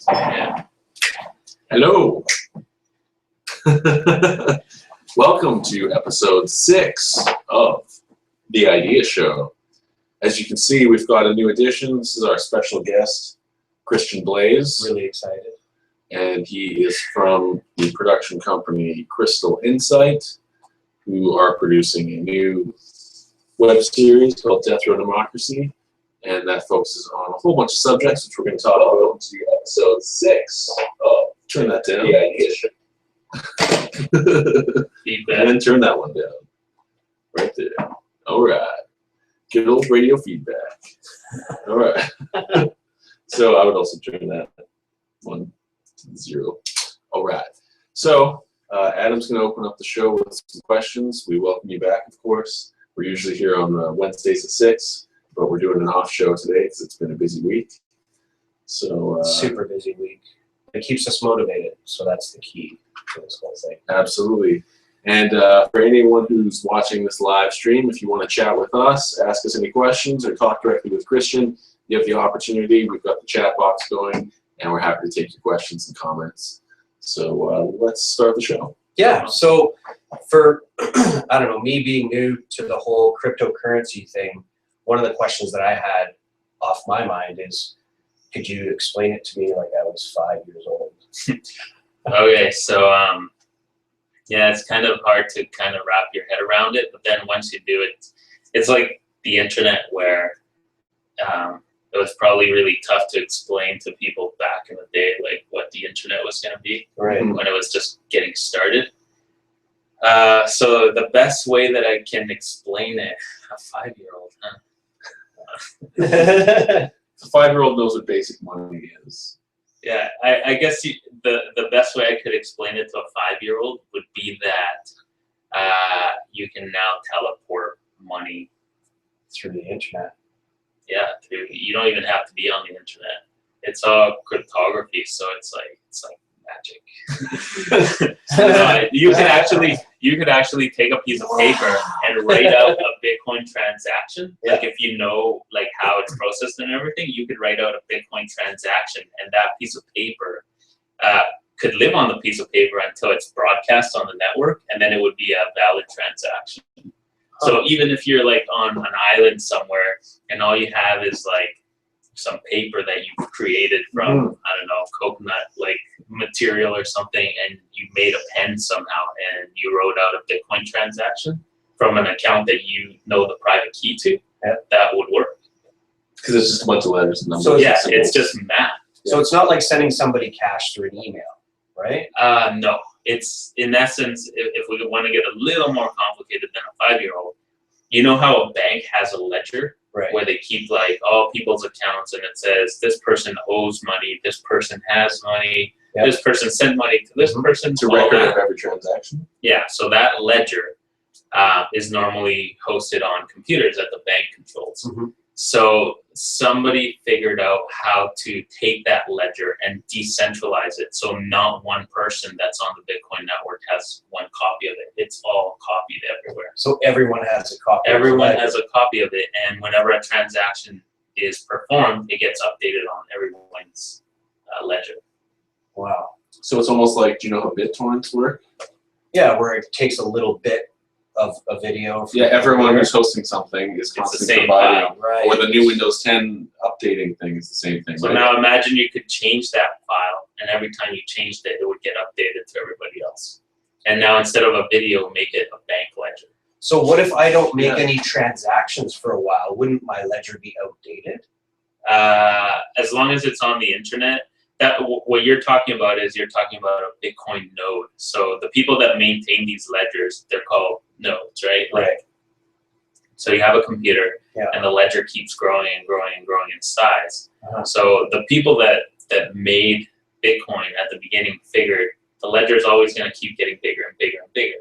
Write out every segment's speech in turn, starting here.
Yeah. Hello. Welcome to episode 6 of The Idea Show. As you can see, we've got a new addition. This is our special guest, Christian Blaze. Really excited. And he is from the production company Crystal Insight, who are producing a new web series called Death Row Democracy. And that focuses on a whole bunch of subjects, which we're going to talk about. Welcome to episode 6 of Turn That Down. The Idea Show. Feedback. And then turn that one down. Right there. All right. Good old radio feedback. All right. So I would also turn that 1 to 0. All right. So Adam's going to open up the show with some questions. We welcome you back, of course. We're usually here on Wednesdays at 6. But we're doing an off show today because it's been a busy week. So super busy week. It keeps us motivated, so that's the key to this whole thing. Absolutely. And for anyone who's watching this live stream, if you want to chat with us, ask us any questions, or talk directly with Christian, you have the opportunity. We've got the chat box going, and we're happy to take your questions and comments. So let's start the show. Yeah. So for I don't know, me being new to the whole cryptocurrency thing, one of the questions that I had off my mind is, could you explain it to me like I was 5 years old? Okay, so yeah, it's kind of hard to kind of wrap your head around it, but then once you do it, it's like the internet where it was probably really tough to explain to people back in the day, like what the internet was going to be, right, when it was just getting started. So the best way that I can explain it, a 5-year-old, huh? The 5-year-old knows what basic money is. Yeah, I guess the best way I could explain it to a 5-year-old would be that you can now teleport money through the internet. Yeah, you don't even have to be on the internet. It's all cryptography, so it's like magic. You could actually take a piece of paper and write out a Bitcoin transaction. Yeah. Like if you know like how it's processed and everything, you could write out a Bitcoin transaction, and that piece of paper could live on the piece of paper until it's broadcast on the network, and then it would be a valid transaction. So even if you're like on an island somewhere and all you have is like some paper that you've created from, I don't know, coconut like material or something, and you made a pen somehow and you wrote out a Bitcoin transaction from an account that you know the private key to, that would work. Because it's just a bunch of letters and numbers. So yeah, it's just math. So it's not like sending somebody cash through an email, right? No, it's in essence, if we want to get a little more complicated than a 5-year-old, you know how a bank has a ledger? Right. Where they keep like all people's accounts, and it says this person owes money, this person has money, this person sent money to this person. It's a record of every transaction. Yeah, so that ledger is normally hosted on computers that the bank controls. So somebody figured out how to take that ledger and decentralize it, so not one person that's on the Bitcoin network has one copy of it. It's all copied everywhere. So everyone has a copy. Everyone has a copy of it, and whenever a transaction is performed, it gets updated on everyone's ledger. Wow. So it's almost like, do you know how BitTorrents work? Yeah, where it takes a little bit of a video. Yeah, everyone who's hosting something is constantly providing. Right. Or the new Windows 10 updating thing is the same thing. So now imagine you could change that file, and every time you changed it, it would get updated to everybody else. And now instead of a video, make it a bank ledger. So what if I don't make any transactions for a while? Wouldn't my ledger be outdated? As long as it's on the internet. What you're talking about is you're talking about a Bitcoin node. So the people that maintain these ledgers, they're called nodes, right? Right. So you have a computer, and the ledger keeps growing and growing and growing in size. So the people that made Bitcoin at the beginning figured the ledger is always going to keep getting bigger and bigger and bigger.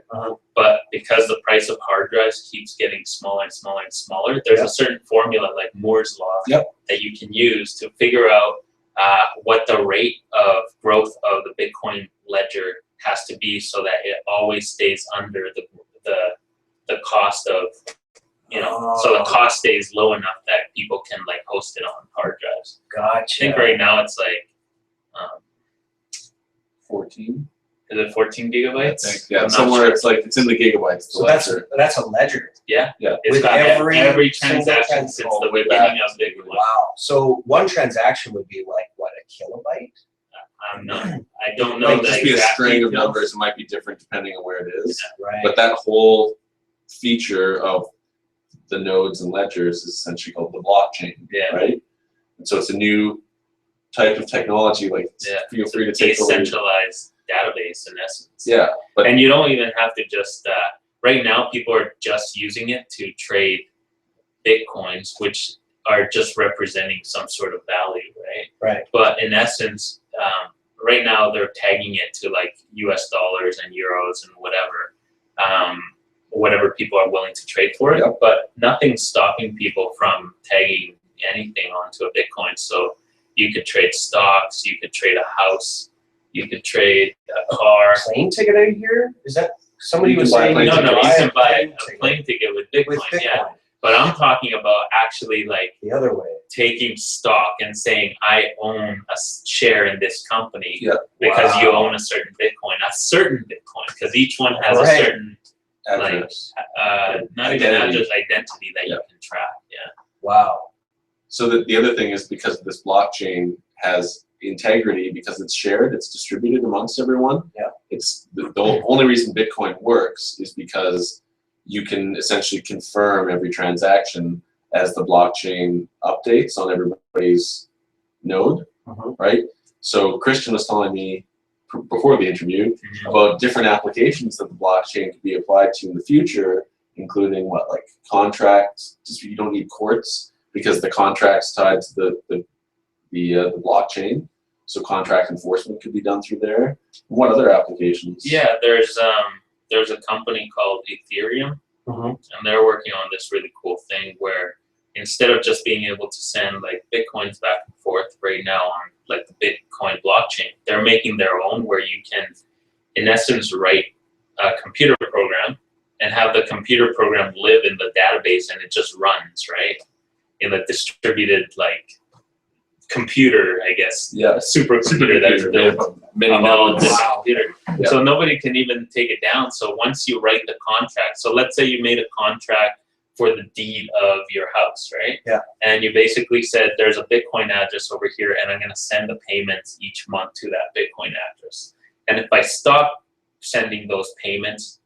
But because the price of hard drives keeps getting smaller and smaller and smaller, there's a certain formula like Moore's law that you can use to figure out what the rate of growth of the Bitcoin ledger has to be, so that it always stays under the cost of, so the cost stays low enough that people can like host it on hard drives. Gotcha. I think right now it's like 14. Is it 14 gigabytes? I think, yeah, I'm not somewhere sure. it's like it's in the gigabytes. So that's a ledger. Yeah. Yeah. It's With got every every single transaction since all the the way beginning back of Bitcoin. Wow. So one transaction would be like what, a kilobyte? I don't know Like, the just be a exact string of details. numbers. It might be different depending on where it is. Right. But that whole feature of the nodes and ledgers is essentially called the blockchain. Yeah. Right. And so it's a new type of technology. Like, Yeah. feel free to take over. Decentralized database in essence. Yeah. But And you don't even have to just, right now people are just using it to trade Bitcoins, which are just representing some sort of value, right? Right. But in essence, right now they're tagging it to like US dollars and euros and whatever people are willing to trade for it. Yep. But nothing's stopping people from tagging anything onto a Bitcoin. So you could trade stocks, you could trade a house, you could trade a car. Plane ticket out here? Is that somebody You was can buy a saying? plane No, ticket. you can buy a ticket plane ticket with Bitcoin, with Bitcoin. yeah. But I'm talking about actually like The other way. taking stock and saying I own a share in this company Yeah. because you Wow. own a certain Bitcoin, because each one has Right. a certain address. not even Identity. just identity that Yeah. you can track. Yeah. Wow. So the other thing is because this blockchain has integrity because it's shared, it's distributed amongst everyone. Yeah. It's the only reason Bitcoin works is because you can essentially confirm every transaction as the blockchain updates on everybody's node, right? So Christian was telling me before the interview about different applications that the blockchain could be applied to in the future, including what, like contracts. Just you don't need courts because the contract's tied to the blockchain. So contract enforcement could be done through there. What other applications? Yeah, there's a company called Ethereum, and they're working on this really cool thing where instead of just being able to send like Bitcoins back and forth right now on like the Bitcoin blockchain, they're making their own where you can, in essence, write a computer program and have the computer program live in the database and it just runs, right? In a distributed like computer, I guess. Yeah. A supercomputer that's built many of all nodes. this Wow. computer. Yeah. So nobody can even take it down. So once you write the contract, so let's say you made a contract for the deed of your house, right? Yeah. And you basically said there's a Bitcoin address over here and I'm going to send the payments each month to that Bitcoin address. And if I stop sending those payments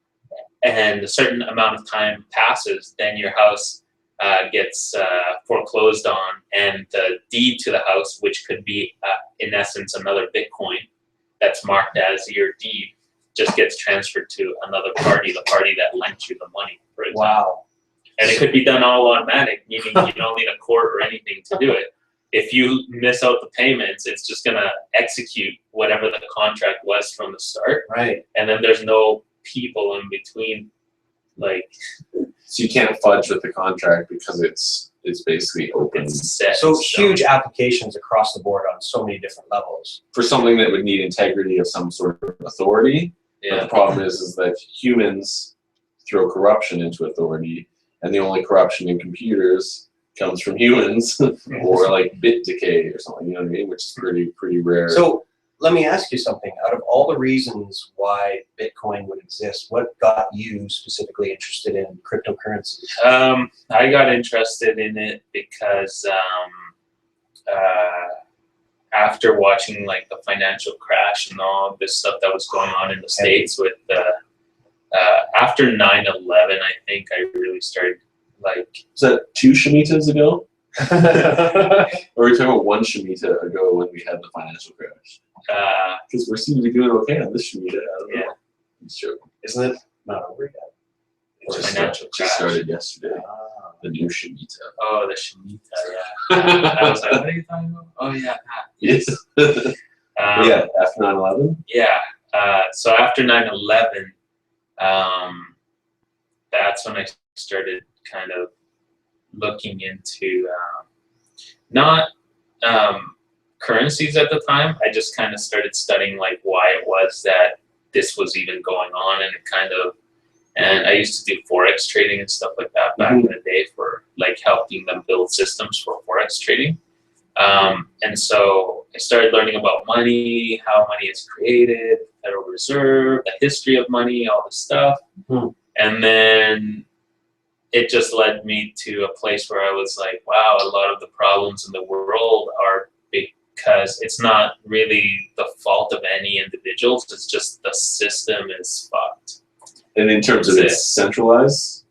and a certain amount of time passes, then your house gets foreclosed on, and the deed to the house, which could be in essence another Bitcoin that's marked as your deed, just gets transferred to another party, the party that lent you the money, for example. Wow. And it could be done all automatic, meaning you don't need a court or anything to do it. If you miss out the payments, it's just gonna execute whatever the contract was from the start, Right. and then there's no people in between, like So you can't fudge with the contract because it's basically open it's set. So in stone. huge applications across the board on so many different levels. for something that would need integrity of some sort of authority. But Yeah. the problem is that humans throw corruption into authority, and the only corruption in computers comes from humans, or like bit decay or something. You know what I mean? Which is pretty rare. So let me ask you something. Out of all the reasons why Bitcoin would exist, what got you specifically interested in cryptocurrencies? I got interested in it because after watching like the financial crash and all this stuff that was going on in the States with after 9/11, I think I really started like. Was that 2 Shemitahs ago? Or were we talking about 1 Shemitah ago when we had the financial crash? Because we're seeming to be doing okay on this Shemitah. I don't know. Yeah. I'm sure. Isn't it not over yet? Or Just financial crash. started yesterday. Ah. The new Shemitah. Oh, the Shemitah, yeah. I was like, what are you talking about? Oh, yeah, that. Yes. Yeah, after 9/11. Yeah. So after 9/11, that's when I started kind of looking into not currencies at the time. I just kind of started studying like why it was that this was even going on, and it kind of. And I used to do Forex trading and stuff like that back in the day for like helping them build systems for Forex trading. And so I started learning about money, how money is created, Federal Reserve, the history of money, all this stuff. And then it just led me to a place where I was like, wow, a lot of the problems in the world are because it's not really the fault of any individuals, it's just the system is fucked. And in terms of its centralized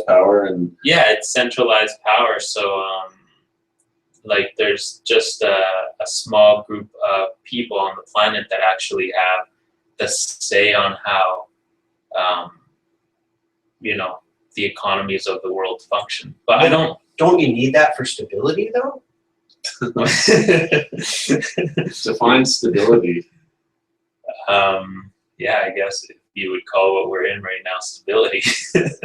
power and yeah, it's centralized power. So like there's just a small group of people on the planet that actually have the say on how you know, the economies of the world function. But I don't you need that for stability though? define stability. Yeah, I guess if you would call what we're in right now stability. It's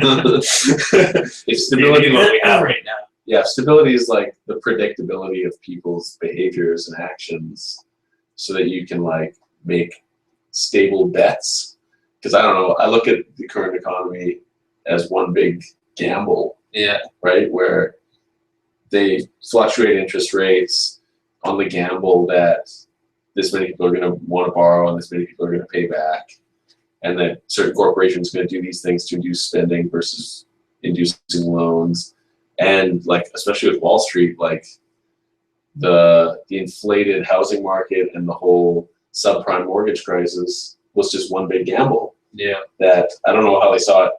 stability what we have right now. Yeah, stability is like the predictability of people's behaviors and actions so that you can like make stable bets. Because I don't know, I look at the current economy as one big gamble. Yeah. Right? Where they fluctuate interest rates on the gamble that this many people are going to want to borrow and this many people are going to pay back. And that certain corporations are going to do these things to induce spending versus inducing loans. And like, especially with Wall Street, like the inflated housing market and the whole subprime mortgage crisis was just one big gamble. Yeah. That I don't know how they saw it,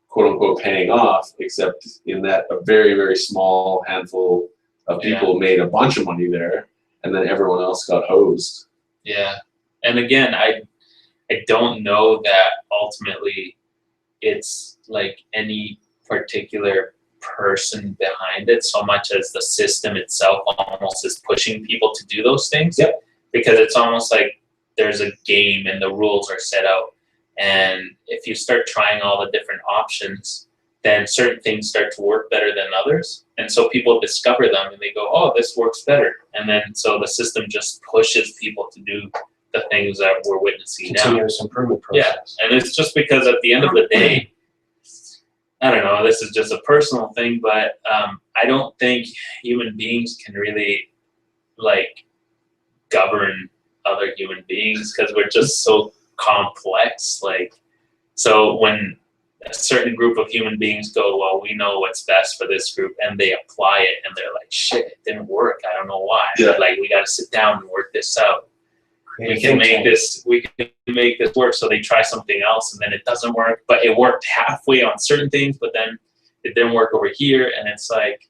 quote unquote, paying off, except in that a very, very small handful of people made a bunch of money there, and then everyone else got hosed. Yeah. And again, I don't know that ultimately it's like any particular person behind it so much as the system itself almost is pushing people to do those things. Yep. Because it's almost like there's a game and the rules are set out. And if you start trying all the different options, then certain things start to work better than others. And so people discover them and they go, oh, this works better. And then so the system just pushes people to do the things that we're witnessing now. Continuous improvement process. Yeah, and it's just because at the end of the day, I don't know, this is just a personal thing, but I don't think human beings can really like govern other human beings because we're just so complex. Like, so when a certain group of human beings go, well, we know what's best for this group, and they apply it, and they're like, shit, it didn't work. I don't know why. Yeah. Like, we got to sit down and work this out. We can make this work. So they try something else, and then it doesn't work. But it worked halfway on certain things, but then it didn't work over here. And it's like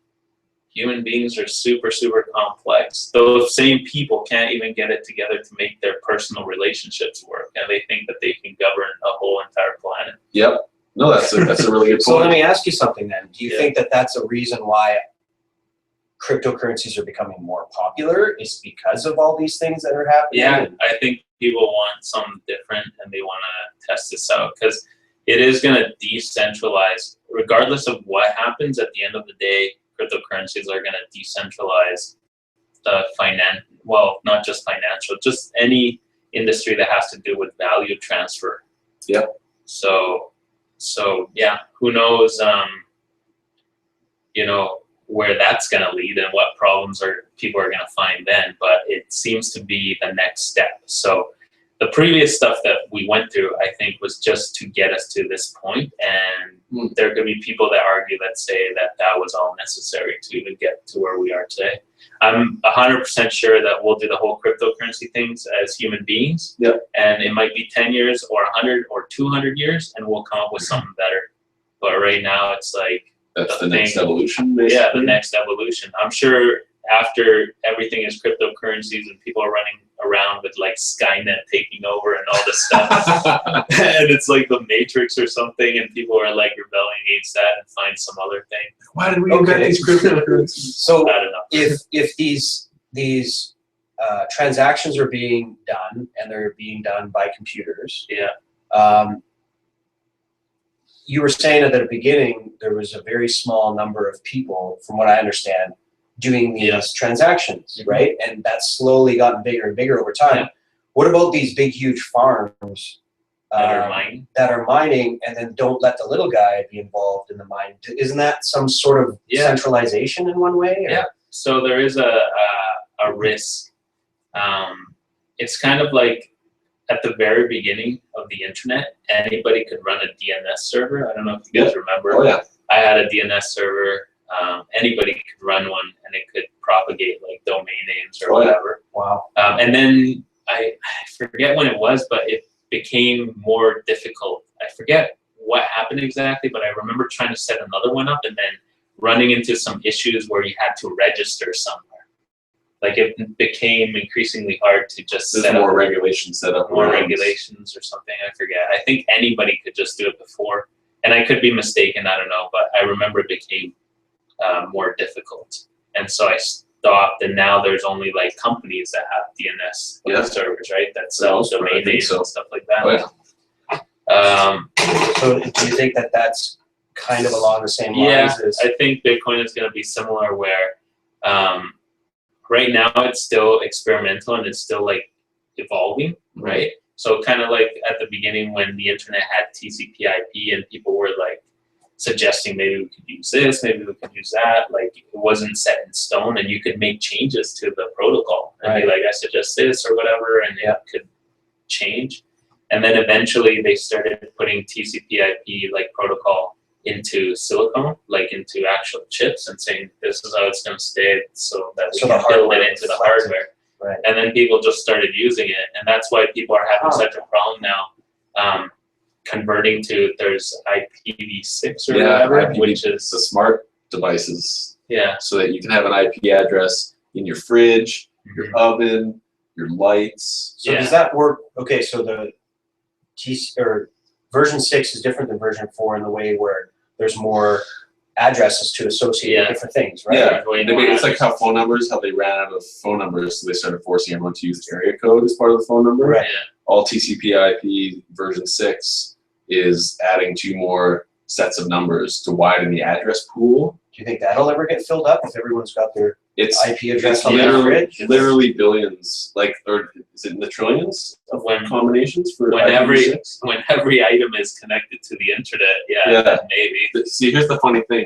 human beings are super, super complex. Those same people can't even get it together to make their personal relationships work, and they think that they can govern a whole entire planet. Yep. No, that's a really good point. So let me ask you something then. Do you think that that's a reason why cryptocurrencies are becoming more popular is because of all these things that are happening? Yeah, I think people want something different and they want to test this out because it is going to decentralize. Regardless of what happens, at the end of the day, cryptocurrencies are going to decentralize the not just financial, just any industry that has to do with value transfer. Yep. So yeah, who knows, you know, where that's going to lead and what problems people are going to find then, but it seems to be the next step. So the previous stuff that we went through, I think, was just to get us to this point, and there could be people that argue that say that that was all necessary to even get to where we are today. I'm 100% sure that we'll do the whole cryptocurrency things as human beings, and it might be 10 years or 100 or 200 years, and we'll come up with something better. But right now, it's like, that's the next evolution, basically. Yeah, the next evolution. I'm sure after everything is cryptocurrencies and people are running around with like Skynet taking over and all this stuff, and it's like the Matrix or something, and people are like rebelling against that and find some other thing. Why did we invent these cryptocurrencies? So I don't know. If these transactions are being done and they're being done by computers, you were saying at the beginning there was a very small number of people, from what I understand, doing these transactions, right? And that's slowly gotten bigger and bigger over time. What about these big, huge farms That are mining and then don't let the little guy be involved in the mine? Isn't that some sort of centralization in one way? Or? Yeah, So there is a risk. It's kind of like at the very beginning of the internet, anybody could run a DNS server. I don't know if you guys remember. Oh yeah. I had a DNS server. Anybody could run one, and it could propagate like domain names or whatever. Wow. And then I forget when it was, but it became more difficult. I forget what happened exactly, but I remember trying to set another one up and then running into some issues where you had to register somewhere. Like it became increasingly hard to just There's set more up regulations set up. more around. regulations or something. I forget. I think anybody could just do it before, and I could be mistaken. I don't know, but I remember it became more difficult, and so I stopped. And now there's only like companies that have DNS servers, right? That sell domain names and stuff like that. Oh, yeah. So do you think that that's kind of along the same Yeah, lines as? I think Bitcoin is going to be similar where right now it's still experimental and it's still like evolving, right? So kind of like at the beginning when the internet had TCP/IP and people were like suggesting maybe we could use this, maybe we could use that, like it wasn't set in stone and you could make changes to the protocol and be like, I suggest this or whatever, and it could change. And then eventually they started putting TCP/IP like protocol into silicon, like into actual chips, and saying this is how it's going to stay, so that we can build it into the hardware. Right. And then people just started using it, and that's why people are having such a problem now. Converting to there's IPv6 or whatever, which is the smart devices. Yeah. So that you can have an IP address in your fridge, your oven, your lights. So does that work? Okay, so the version 6 is different than version 4 in the way where there's more addresses to associate with different things, right? Yeah, it's like how phone numbers, how they ran out of phone numbers, so they started forcing everyone to use area code as part of the phone number. Right. Yeah. All TCP/IP version 6 is adding 2 more sets of numbers to widen the address pool. Do you think that'll ever get filled up if everyone's got their IP address on their fridge? Literally billions, like, or is it in the trillions of combinations for when IPv6? when every item is connected to the internet, then maybe. See, here's the funny thing.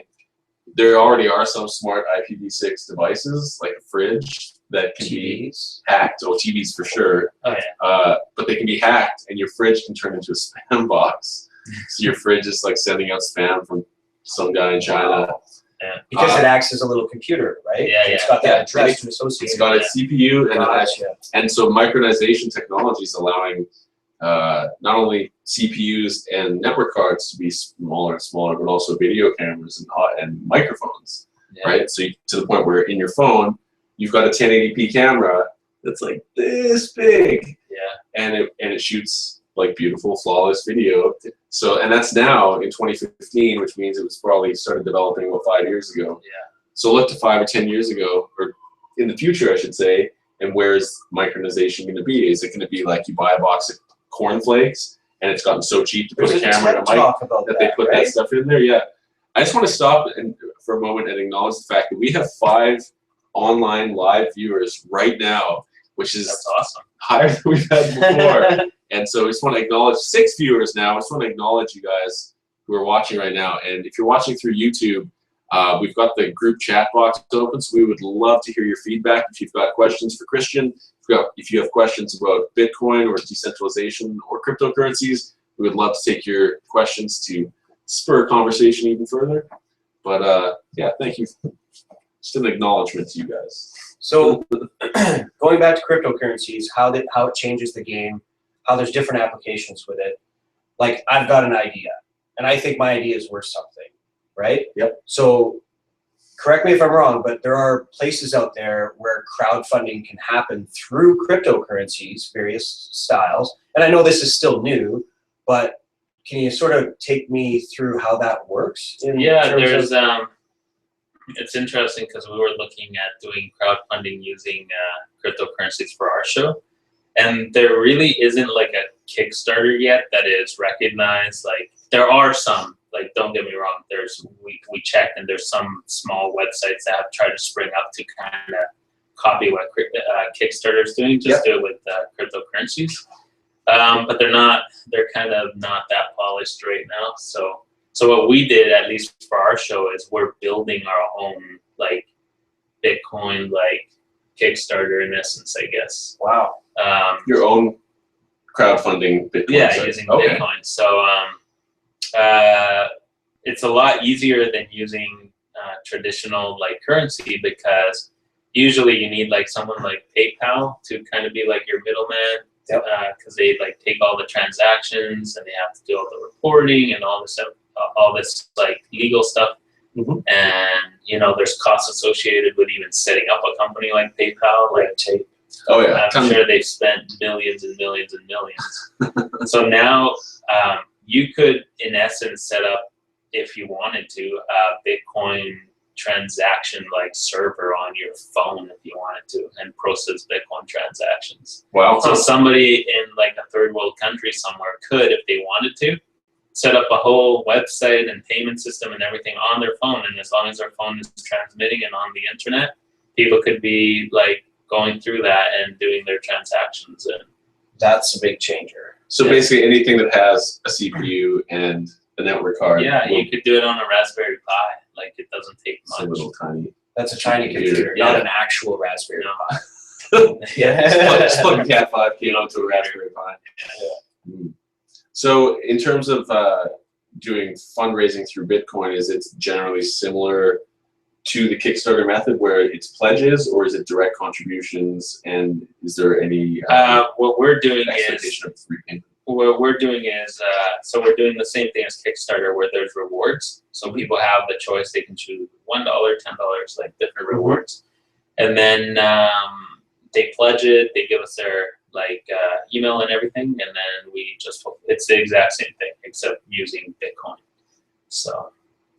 There already are some smart IPv6 devices, like a fridge, that can be hacked. Oh, TVs for sure. Oh, yeah. But they can be hacked, and your fridge can turn into a spam box. So your fridge is like sending out spam from some guy in China. Yeah. Because it acts as a little computer, right? Yeah, It's got that address to associate. It's got its CPU and so micronization technology is allowing not only CPUs and network cards to be smaller and smaller, but also video cameras and microphones, right? So to the point where in your phone, you've got a 1080p camera that's like this big, and it shoots like beautiful, flawless video. So, and that's now in 2015, which means it was probably started developing about 5 years ago. Yeah. So look to 5 or 10 years ago, or in the future, I should say. And where's micronization going to be? Is it going to be like you buy a box of cornflakes and it's gotten so cheap to put a camera and a mic that they put that stuff in there? Yeah. I just want to stop for a moment and acknowledge the fact that we have 5 online live viewers right now, which is awesome. Higher than we've had before. And so we just want to acknowledge 6 viewers now. I just want to acknowledge you guys who are watching right now. And if you're watching through YouTube, we've got the group chat box open, so we would love to hear your feedback. If you've got questions for Christian, if you have questions about Bitcoin or decentralization or cryptocurrencies, we would love to take your questions to spur conversation even further. But yeah, thank you. Just an acknowledgement to you guys. So going back to cryptocurrencies, how it changes the game, how there's different applications with it. Like, I've got an idea, and I think my idea is worth something, right? Yep. So correct me if I'm wrong, but there are places out there where crowdfunding can happen through cryptocurrencies, various styles. And I know this is still new, but can you sort of take me through how that works? There's it's interesting because we were looking at doing crowdfunding using cryptocurrencies for our show, and there really isn't like a Kickstarter yet that is recognized. Like, there are some, like, don't get me wrong, we checked, and there's some small websites that have tried to spring up to kind of copy what Kickstarter is doing, just do it with cryptocurrencies. But they're kind of not that polished right now. So what we did, at least for our show, is we're building our own, like, Bitcoin like Kickstarter in essence, I guess. Wow. Your own crowdfunding Bitcoin. Yeah, site. using Okay. Bitcoin. So it's a lot easier than using traditional like currency, because usually you need like someone like PayPal to kind of be like your middleman, because they like take all the transactions and they have to do all the reporting and all this like legal stuff. Mm-hmm. And you know, there's costs associated with even setting up a company like PayPal. Like, Oh yeah, I'm sure they've spent millions and millions and millions. So now you could, in essence, set up, if you wanted to, a Bitcoin transaction like server on your phone if you wanted to, and process Bitcoin transactions. Wow. So somebody in like a third world country somewhere could, if they wanted to, set up a whole website and payment system and everything on their phone. And as long as their phone is transmitting and on the internet, people could be like going through that and doing their transactions. And that's a big changer. So basically anything that has a CPU and a network card. yeah, you could do it on a Raspberry Pi. Like, it doesn't take It's a much. little tiny. That's a tiny computer, Yeah. not an actual Raspberry Pi. Just plug a Cat 5 kilo to a Raspberry Pi. Mm. So in terms of doing fundraising through Bitcoin, is it generally similar to the Kickstarter method where it's pledges, or is it direct contributions? And is there any What we're doing expectation of repayment? What we're doing is, so we're doing the same thing as Kickstarter, where there's rewards. So people have the choice; they can choose $1, $10, like different rewards, and then they pledge it. They give us their like email and everything, and then we just—it's the exact same thing except using Bitcoin. So,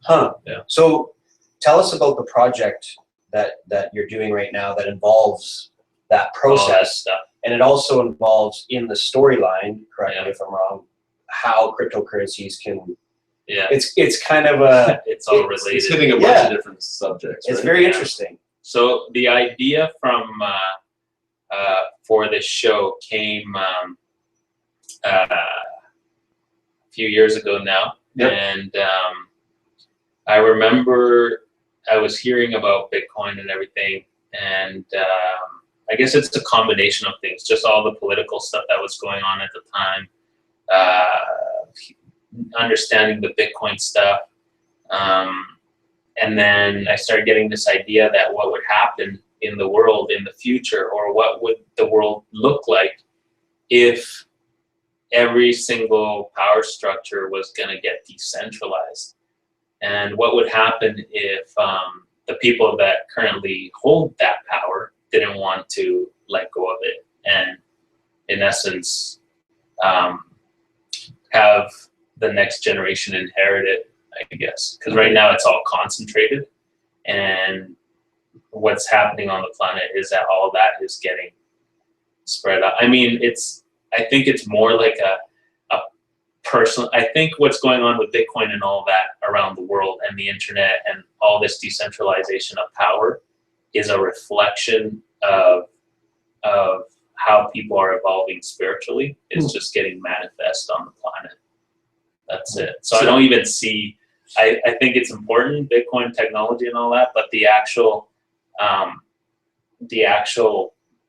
yeah. So, tell us about the project that you're doing right now that involves that process. All that stuff. And it also involves in the storyline, correct me Yeah. if I'm wrong, how cryptocurrencies can. Yeah, It's kind of a. it's all related. It's hitting a bunch of different subjects. It's right? very Yeah. interesting. So the idea from for this show came a few years ago now, Yep. and I remember I was hearing about Bitcoin and everything, and I guess it's a combination of things, just all the political stuff that was going on at the time, understanding the Bitcoin stuff, and then I started getting this idea that what would happen in the world in the future, or what would the world look like if every single power structure was going to get decentralized, and what would happen if the people that currently hold that power didn't want to let go of it, and in essence have the next generation inherit it, I guess, because right now it's all concentrated, and what's happening on the planet is that all that is getting spread out. I mean, I think it's more like a personal. I think what's going on with Bitcoin and all that around the world and the internet and all this decentralization of power is a reflection of how people are evolving spiritually. It's just getting manifest on the planet. That's it. So I don't even see. I think it's important, Bitcoin technology and all that, but the actual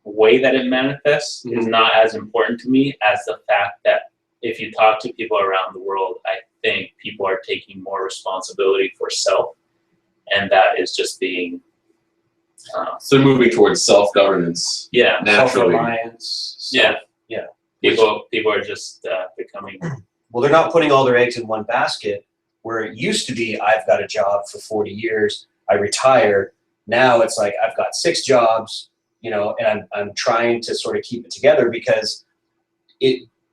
way that it manifests is not as important to me as the fact that if you talk to people around the world, I think people are taking more responsibility for self, and that is just being So moving towards self-governance. yeah, Naturally. Self-reliance. yeah. Which- People are just becoming Well, they're not putting all their eggs in one basket, where it used to be, I've got a job for 40 years, I retire. Now it's like, I've got 6 jobs, and I'm trying to sort of keep it together, because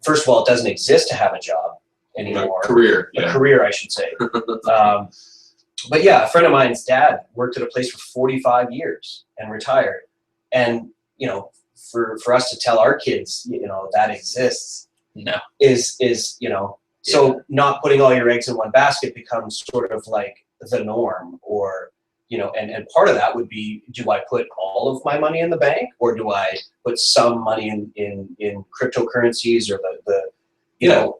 first of all, it doesn't exist to have a job anymore. A career. A career, I should say. But yeah, a friend of mine's dad worked at a place for 45 years and retired. And, for us to tell our kids, that exists no. is so not putting all your eggs in one basket becomes sort of like the norm, or, and part of that would be, do I put all of my money in the bank, or do I put some money in cryptocurrencies, or the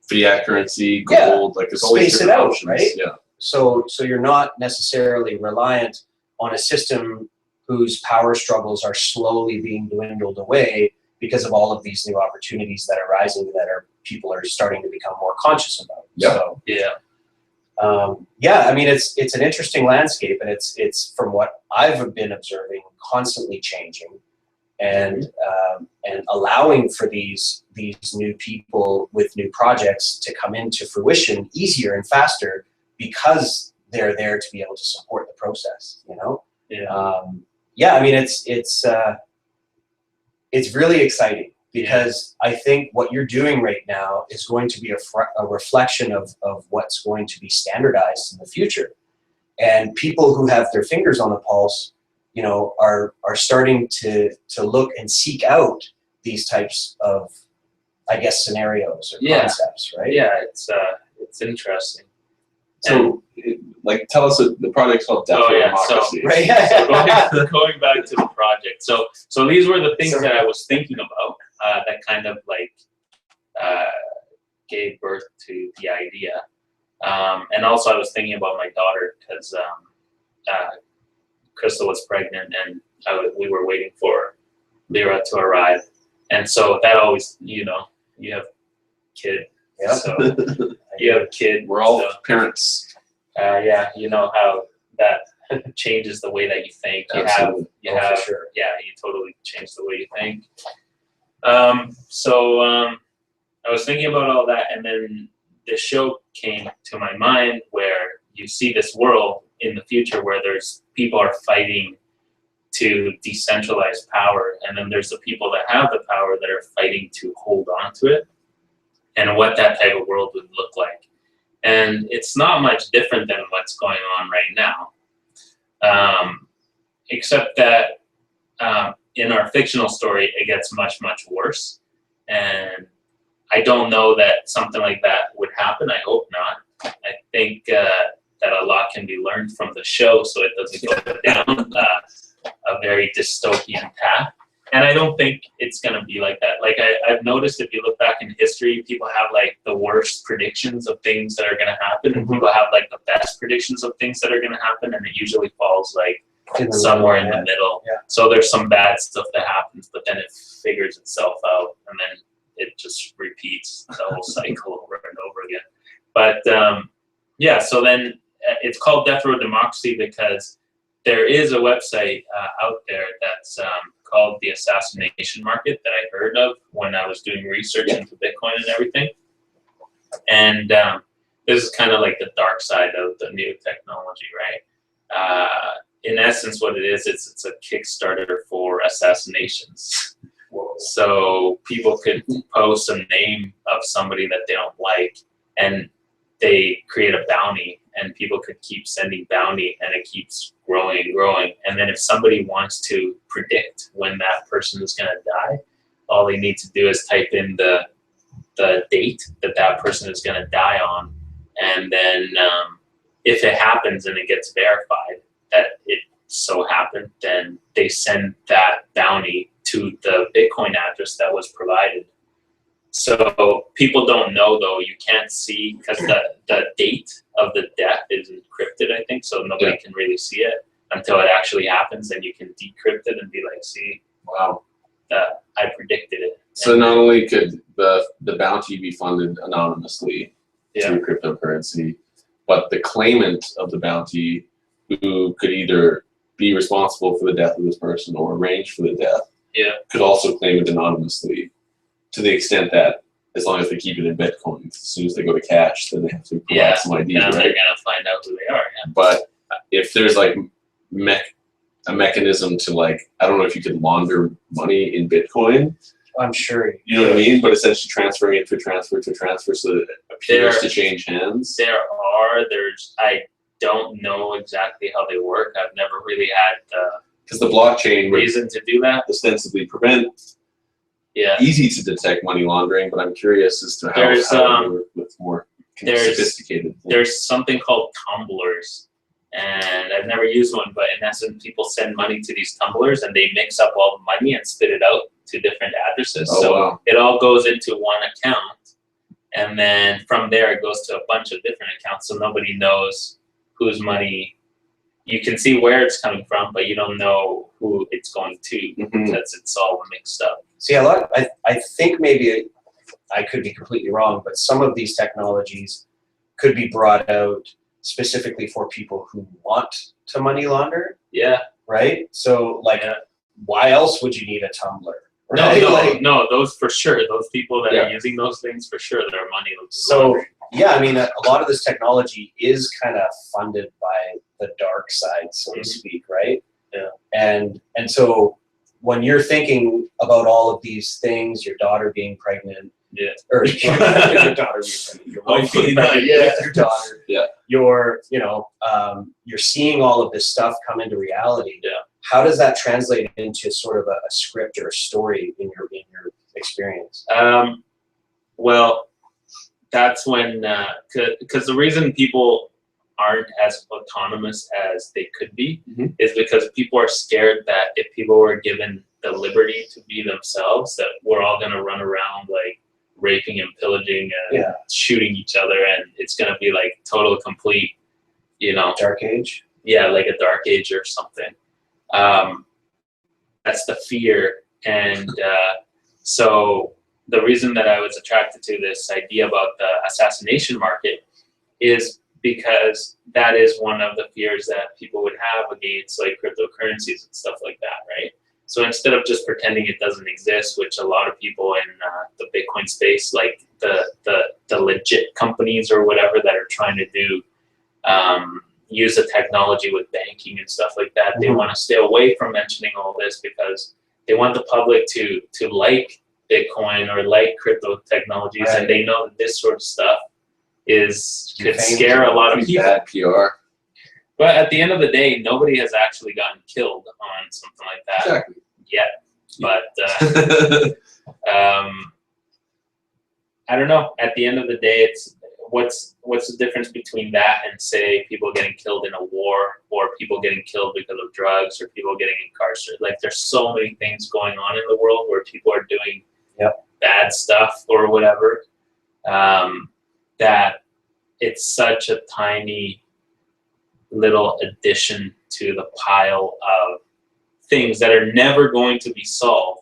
fiat currency, gold, like there's always space it different out, options. right? Yeah. So you're not necessarily reliant on a system whose power struggles are slowly being dwindled away because of all of these new opportunities that are rising that people are starting to become more conscious about. Yeah. So, yeah. I mean, it's an interesting landscape, and it's from what I've been observing, constantly changing, and allowing for these new people with new projects to come into fruition easier and faster because they're there to be able to support the process. You know. Yeah. I mean, it's really exciting because I think what you're doing right now is going to be a reflection of what's going to be standardized in the future. And people who have their fingers on the pulse, you know, are starting to look and seek out these types of, I guess, scenarios or concepts, right? Yeah, it's interesting. So, like, tell us, the project's called Democracy. So, right. So going back to the project. So these were the things that I was thinking about that kind of like gave birth to the idea. And also I was thinking about my daughter because Crystal was pregnant and we were waiting for Lyra to arrive. And so that always, you know, you have kid. Yeah. So you have a kid. We're all parents. Yeah, you know how that changes the way that you think. Absolutely. For sure. Yeah, you totally change the way you think. So I was thinking about all that, and then the show came to my mind where you see this world in the future where there's people are fighting to decentralize power, and then there's the people that have the power that are fighting to hold on to it, and what that type of world would look like. And it's not much different than what's going on right now, except that in our fictional story, it gets much, much worse. And I don't know that something like that would happen. I hope not. I think that a lot can be learned from the show so it doesn't go down a very dystopian path. And I don't think it's going to be like that. Like I've noticed if you look back in history, people have like the worst predictions of things that are going to happen, and people have like the best predictions of things that are going to happen, and it usually falls like somewhere in the middle. Yeah. So there's some bad stuff that happens, but then it figures itself out, and then it just repeats the whole cycle over and over again. But yeah, so then it's called Death Row Democracy because there is a website out there that's called the Assassination Market that I heard of when I was doing research into Bitcoin and everything. And this is kind of like the dark side of the new technology, right? In essence, what it is, it's a Kickstarter for assassinations. So people could post a name of somebody that they don't like, and they create a bounty, and people could keep sending bounty, and it keeps growing and growing. And then if somebody wants to predict when that person is going to die, all they need to do is type in the date that person is going to die on. And then if it happens and it gets verified that it so happened, then they send that bounty to the Bitcoin address that was provided. So people don't know, though. You can't see because the date of the death is encrypted, I think, so nobody can really see it until it actually happens, and you can decrypt it and be like, see, wow, I predicted it. So not only could the bounty be funded anonymously through cryptocurrency, but the claimant of the bounty, who could either be responsible for the death of this person or arrange for the death, could also claim it anonymously, to the extent that as long as they keep it in Bitcoin, as soon as they go to cash, then they have to provide some ID, then right? they're gonna find out who they are. Yeah. But if there's like a mechanism to, like, I don't know if you could launder money in Bitcoin. I'm sure. You know what I mean? But essentially transferring it to transfer so that it appears to change hands. I don't know exactly how they work. I've never really had because the blockchain reason to do that. Ostensibly prevent easy to detect money laundering, but I'm curious as to how they work with more sophisticated things. There's something called tumblers, and I've never used one, but in essence, people send money to these tumblers, and they mix up all the money and spit it out to different addresses. It all goes into one account, and then from there it goes to a bunch of different accounts, so nobody knows whose money you can see where it's coming from, but you don't know who it's going to because it's all mixed up. See, I think maybe I could be completely wrong, but some of these technologies could be brought out specifically for people who want to money launder. Yeah. Right? So, like, why else would you need a Tumblr? Right? No, those for sure. Those people that are using those things for sure, they're money laundering. So, yeah, I mean, a lot of this technology is kind of funded by the dark side, so to speak, right? Yeah. And so when you're thinking about all of these things, your daughter being pregnant, or your daughter being pregnant, your wife being pregnant with your daughter, you're seeing all of this stuff come into reality. Yeah. How does that translate into sort of a script or a story in your experience? Well, that's when, because the reason people aren't as autonomous as they could be is because people are scared that if people were given the liberty to be themselves, that we're all going to run around like raping and pillaging and shooting each other, and it's going to be like total complete, Dark age? Yeah, like a dark age or something. That's the fear. And so the reason that I was attracted to this idea about the assassination market is because that is one of the fears that people would have against like cryptocurrencies and stuff like that, right? So instead of just pretending it doesn't exist, which a lot of people in the Bitcoin space, like the legit companies or whatever that are trying to do, use the technology with banking and stuff like that, they want to stay away from mentioning all this because they want the public to like Bitcoin or like crypto technologies, and they know that this sort of stuff could scare a lot of people. Bad PR. But at the end of the day, nobody has actually gotten killed on something like that yet. But I don't know. At the end of the day, it's what's the difference between that and say people getting killed in a war, or people getting killed because of drugs, or people getting incarcerated? Like, there's so many things going on in the world where people are doing bad stuff or whatever, that it's such a tiny little addition to the pile of things that are never going to be solved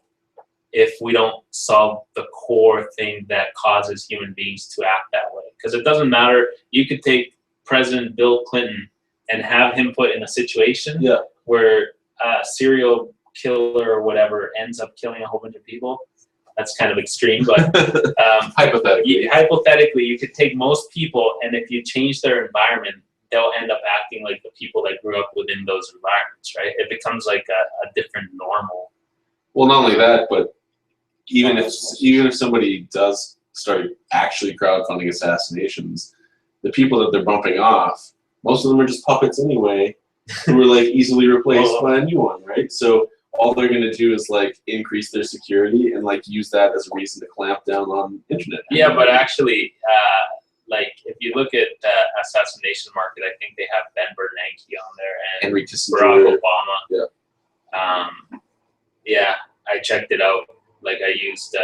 if we don't solve the core thing that causes human beings to act that way. Because it doesn't matter. You could take President Bill Clinton and have him put in a situation where a serial killer or whatever ends up killing a whole bunch of people. That's kind of extreme, but hypothetically, you could take most people, and if you change their environment, they'll end up acting like the people that grew up within those environments, right? It becomes like a different normal. Well, not only that, but even if somebody does start actually crowdfunding assassinations, the people that they're bumping off, most of them are just puppets anyway, who are like easily replaced by a new one, right? So all they're going to do is like increase their security and like use that as a reason to clamp down on internet. Yeah, but actually, like if you look at the assassination market, I think they have Ben Bernanke on there and Barack Obama. Yeah, I checked it out. Like I used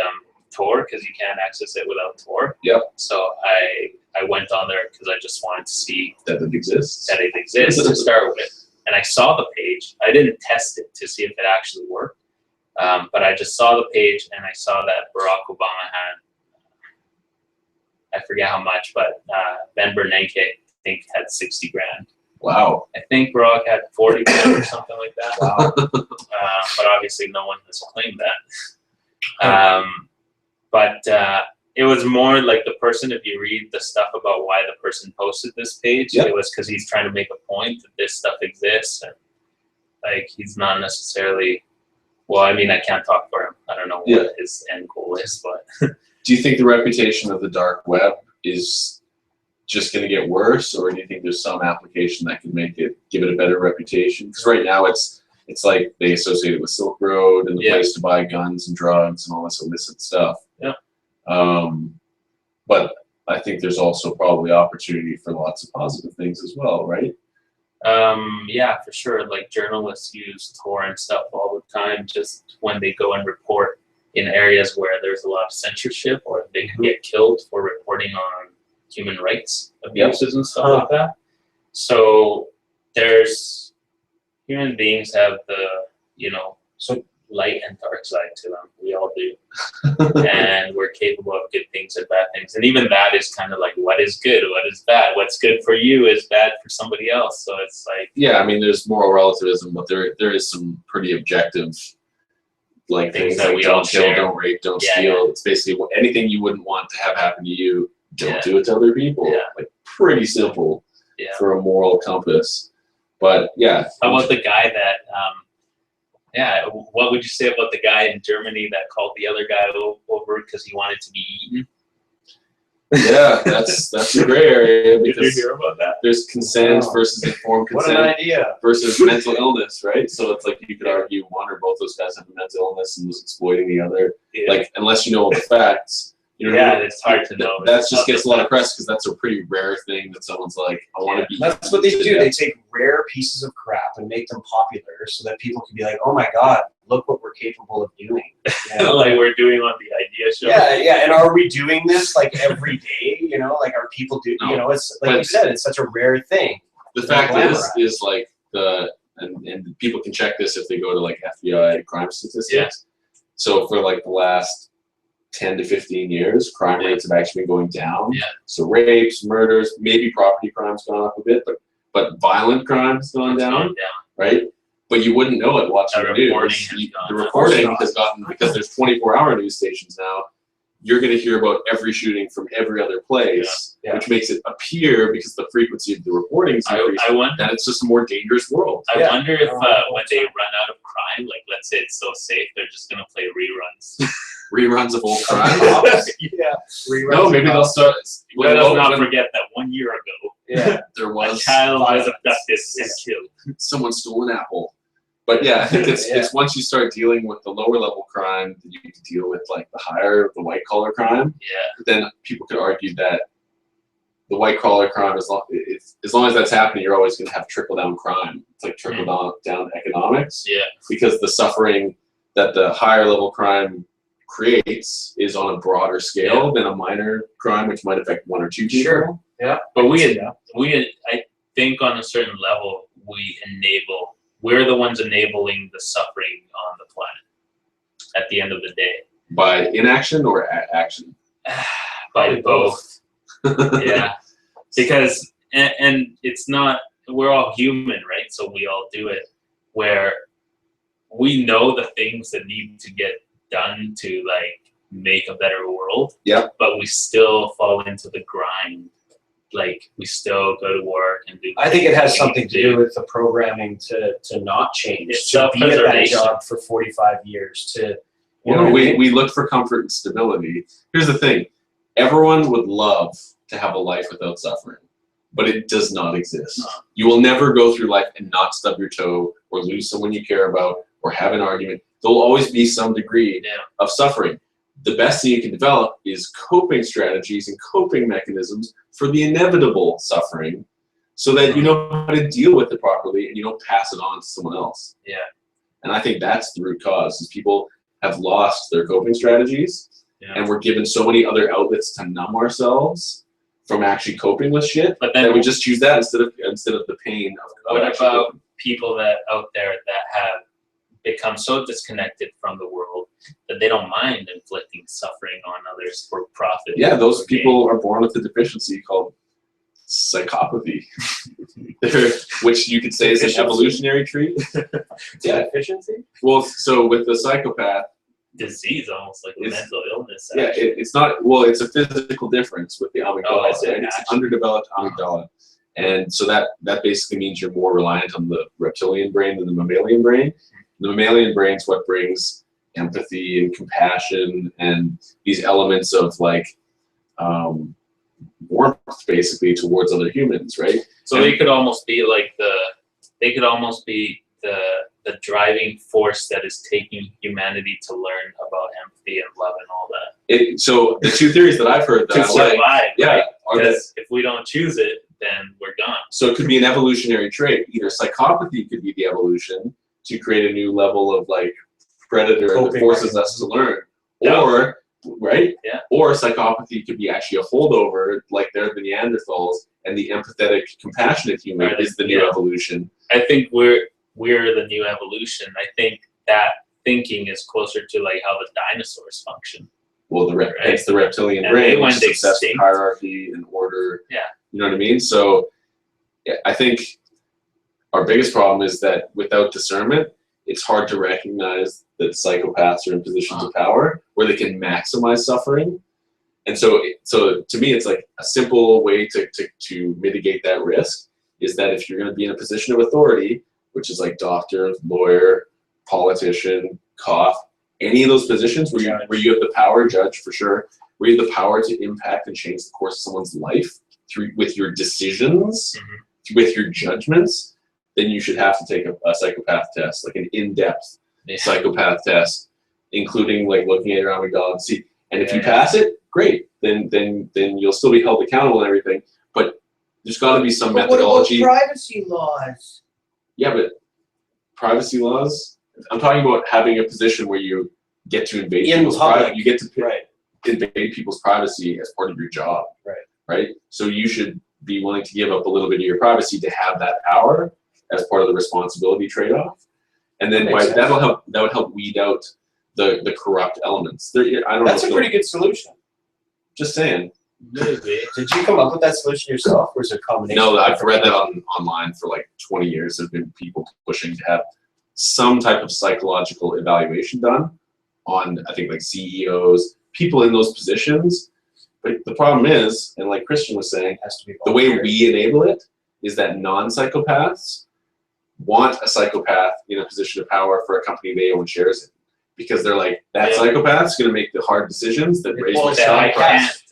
Tor because you can't access it without Tor. Yep. So I went on there because I just wanted to see that it exists. That it exists to start with. And I saw the page. I didn't test it to see if it actually worked. But I just saw the page and I saw that Barack Obama had, I forget how much, but Ben Bernanke, I think, had 60 grand. Wow. I think Barack had 40 grand or something like that. Wow. But obviously no one has claimed that. But it was more like the person, if you read the stuff about why the person posted this page, it was because he's trying to make a point that this stuff exists. And like, he's not necessarily, well, I mean, I can't talk for him. I don't know what his end goal is, but. Do you think the reputation of the dark web is just going to get worse, or do you think there's some application that could give it a better reputation? Because right now it's like they associate it with Silk Road and the place to buy guns and drugs and all this illicit stuff. Yeah. But I think there's also probably opportunity for lots of positive things as well, right? Yeah, for sure. Like journalists use Tor and stuff all the time, just when they go and report in areas where there's a lot of censorship, or they could get killed for reporting on human rights abuses and stuff like that. So there's human beings have the, so light and dark side to them. We all do. And we're capable of good things and bad things. And even that is kind of like, what is good? What is bad? What's good for you is bad for somebody else. So it's like... Yeah, I mean, there's moral relativism, but there is some pretty objective, like, things that like don't kill, don't rape, don't steal. It's basically anything you wouldn't want to have happen to you, don't do it to other people. Like, pretty simple for a moral compass. But, yeah. How about the guy that... what would you say about the guy in Germany that called the other guy over because he wanted to be eaten? Yeah, that's a gray area because Did you hear about that? There's consent versus informed consent What an idea. versus mental illness, right? So it's like you could argue one or both those guys have a mental illness and was exploiting the other. Like, unless you know all the facts. It's hard to know. That just gets a lot of press because that's a pretty rare thing that someone's like, I want to be. That's what they do. They take rare pieces of crap and make them popular so that people can be like, oh my God, look what we're capable of doing. Like we're doing on the idea show. Yeah. And are we doing this like every day? Like are people do? It's like you said, it's such a rare thing. The fact is like and people can check this if they go to like FBI crime statistics. Yeah. So for like the last 10 to 15 years, crime rates have actually been going down. Yeah. So rapes, murders, maybe property crimes gone up a bit, but violent crimes gone down, right? But you wouldn't know it watching the news. The reporting has gotten, because there's 24-hour news stations now, you're going to hear about every shooting from every other place, which makes it appear, because the frequency of the reporting is increasing, that it's just a more dangerous world. I wonder if when they run out of crime, like let's say it's so safe, they're just going to play reruns. Reruns of old crime? Reruns. No, maybe they'll start. Let us not forget that 1 year ago, there was a child was abducted and killed. Someone stole an apple. But yeah, I think it's once you start dealing with the lower level crime, then you can deal with like the white collar crime. Yeah. Then people could argue that the white collar crime, as long as that's happening, you're always going to have trickle down crime. It's like trickle down economics. Yeah. Because the suffering that the higher level crime creates is on a broader scale than a minor crime, which might affect one or two people. Sure. Yeah. But I think on a certain level, we're the ones enabling the suffering on the planet at the end of the day. By inaction or action? By both. Yeah. Because, and it's not, we're all human, right? So we all do it, where we know the things that need to get done to like make a better world. Yeah. But we still fall into the grind. Like we still go to work and do. I think it has something to do with the programming to not change. It's to be at that self-preservation. job for 45 years. We look for comfort and stability. Here's the thing: everyone would love to have a life without suffering, but it does not exist. No. You will never go through life and not stub your toe or lose someone you care about or have an argument. There'll always be some degree of suffering. The best thing you can develop is coping strategies and coping mechanisms for the inevitable suffering so that you know how to deal with it properly and you don't pass it on to someone else. Yeah. And I think that's the root cause, is people have lost their coping strategies and we're given so many other outlets to numb ourselves from actually coping with shit, but then that we just choose that instead of the pain of what actually about coping. people that out there that have become so disconnected from the world that they don't mind inflicting suffering on others for profit? Yeah, those people are born with a deficiency called psychopathy, which you could say is an evolutionary trait. Deficiency? Well, so with the psychopath, Disease, almost like a mental illness. Yeah, it's not. Well, it's a physical difference with the amygdala. It's an underdeveloped amygdala, and so that basically means you're more reliant on the reptilian brain than the mammalian brain. The mammalian brain is what brings empathy and compassion and these elements of like warmth, basically, towards other humans, right? So they could almost be like the driving force that is taking humanity to learn about empathy and love and all that. So the two theories that I've heard that To survive, right? Because if we don't choose it, then we're gone. So it could be an evolutionary trait. Either psychopathy could be the evolution to create a new level of like predator that forces us to learn, or or psychopathy could be actually a holdover, like they're the Neanderthals, and the empathetic, compassionate human is the new evolution. I think we're the new evolution. I think that thinking is closer to like how the dinosaurs function. Well, it's the reptilian And brain, they which went is obsessed with extinct. hierarchy and order. Yeah. You know what I mean? So yeah, I think our biggest problem is that without discernment, it's hard to recognize that psychopaths are in positions of power where they can maximize suffering. And so to me, it's like a simple way to mitigate that risk is that if you're going to be in a position of authority, which is like doctor, lawyer, politician, cop, any of those positions where you have the power, judge for sure, where you have the power to impact and change the course of someone's life with your decisions, with your judgments, then you should have to take a psychopath test, like an in-depth psychopath test, including like looking at your amygdala. See, and if you pass it, great. Then you'll still be held accountable and everything. But there's got to be some methodology. What about privacy laws? Yeah, but privacy laws. I'm talking about having a position where you get to invade people's privacy. You get to invade people's privacy as part of your job. Right. So you should be willing to give up a little bit of your privacy to have that power as part of the responsibility trade-off. And then that would help weed out the corrupt elements. That's a pretty good solution. Just saying. Maybe. Did you come up with that solution yourself, or is it a combination? No, I've read that online for like 20 years. There've been people pushing to have some type of psychological evaluation done on, I think, like CEOs, people in those positions. But the problem is, and like Christian was saying, the way we enable it is that non-psychopaths want a psychopath in a position of power for a company they own shares in. Because they're like, that psychopath's going to make the hard decisions that raise my stock price.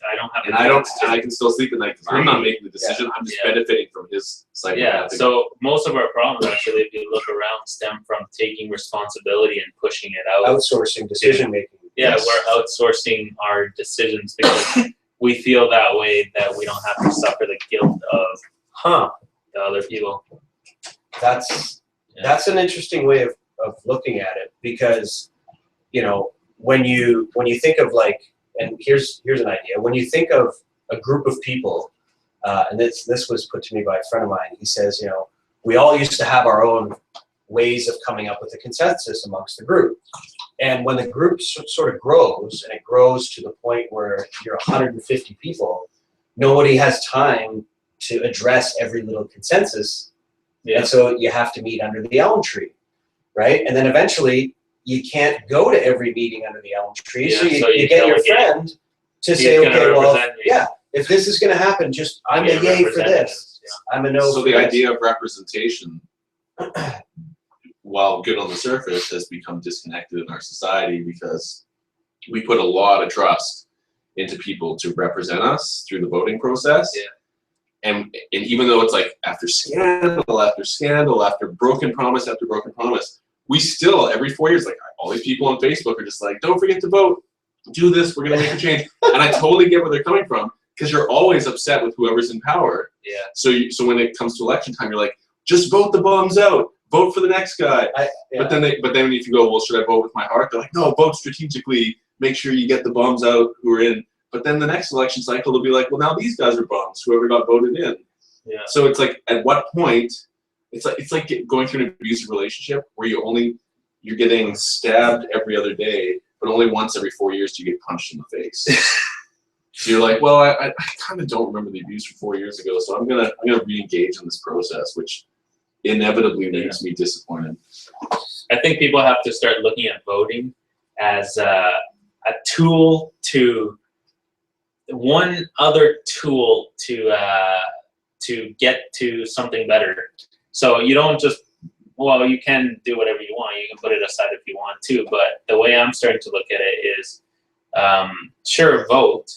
And I can still sleep at night because I'm not making the decision. I'm just benefiting from his psychopath. Yeah, so most of our problems actually, if you look around, stem from taking responsibility and pushing it out. Outsourcing decision making. Yeah, we're outsourcing our decisions because we feel that way that we don't have to suffer the guilt of the other people. That's an interesting way of looking at it, because you know, when you think of like, and here's an idea. When you think of a group of people, and this was put to me by a friend of mine. He says, you know, we all used to have our own ways of coming up with a consensus amongst the group. And when the group sort of grows, and it grows to the point where you're 150 people, nobody has time to address every little consensus. Yeah. And so you have to meet under the elm tree, right? And then eventually you can't go to every meeting under the elm tree. Yeah, so you get your friend to say, okay, well, if this is going to happen, just I'm a yay for this. Yeah. I'm a no. So the idea of representation, while good on the surface, has become disconnected in our society because we put a lot of trust into people to represent us through the voting process. Yeah. And even though it's like after scandal after scandal, after broken promise after broken promise, we still, every 4 years, like all these people on Facebook are just like, don't forget to vote, do this, we're gonna make a change. And I totally get where they're coming from, because you're always upset with whoever's in power. Yeah. So when it comes to election time, you're like, just vote the bums out, vote for the next guy. But then if you go, well, should I vote with my heart? They're like, no, vote strategically, make sure you get the bums out who are in. But then the next election cycle, they'll be like, well, now these guys are bums, whoever got voted in. Yeah. So it's like, at what point, it's like going through an abusive relationship where you're getting stabbed every other day, but only once every 4 years do you get punched in the face. So you're like, well, I kind of don't remember the abuse from 4 years ago, so I'm gonna re-engage in this process, which inevitably leaves me disappointed. I think people have to start looking at voting as a tool to one other tool to get to something better. So you don't just, well, you can do whatever you want. You can put it aside if you want to. But the way I'm starting to look at it is, sure, vote,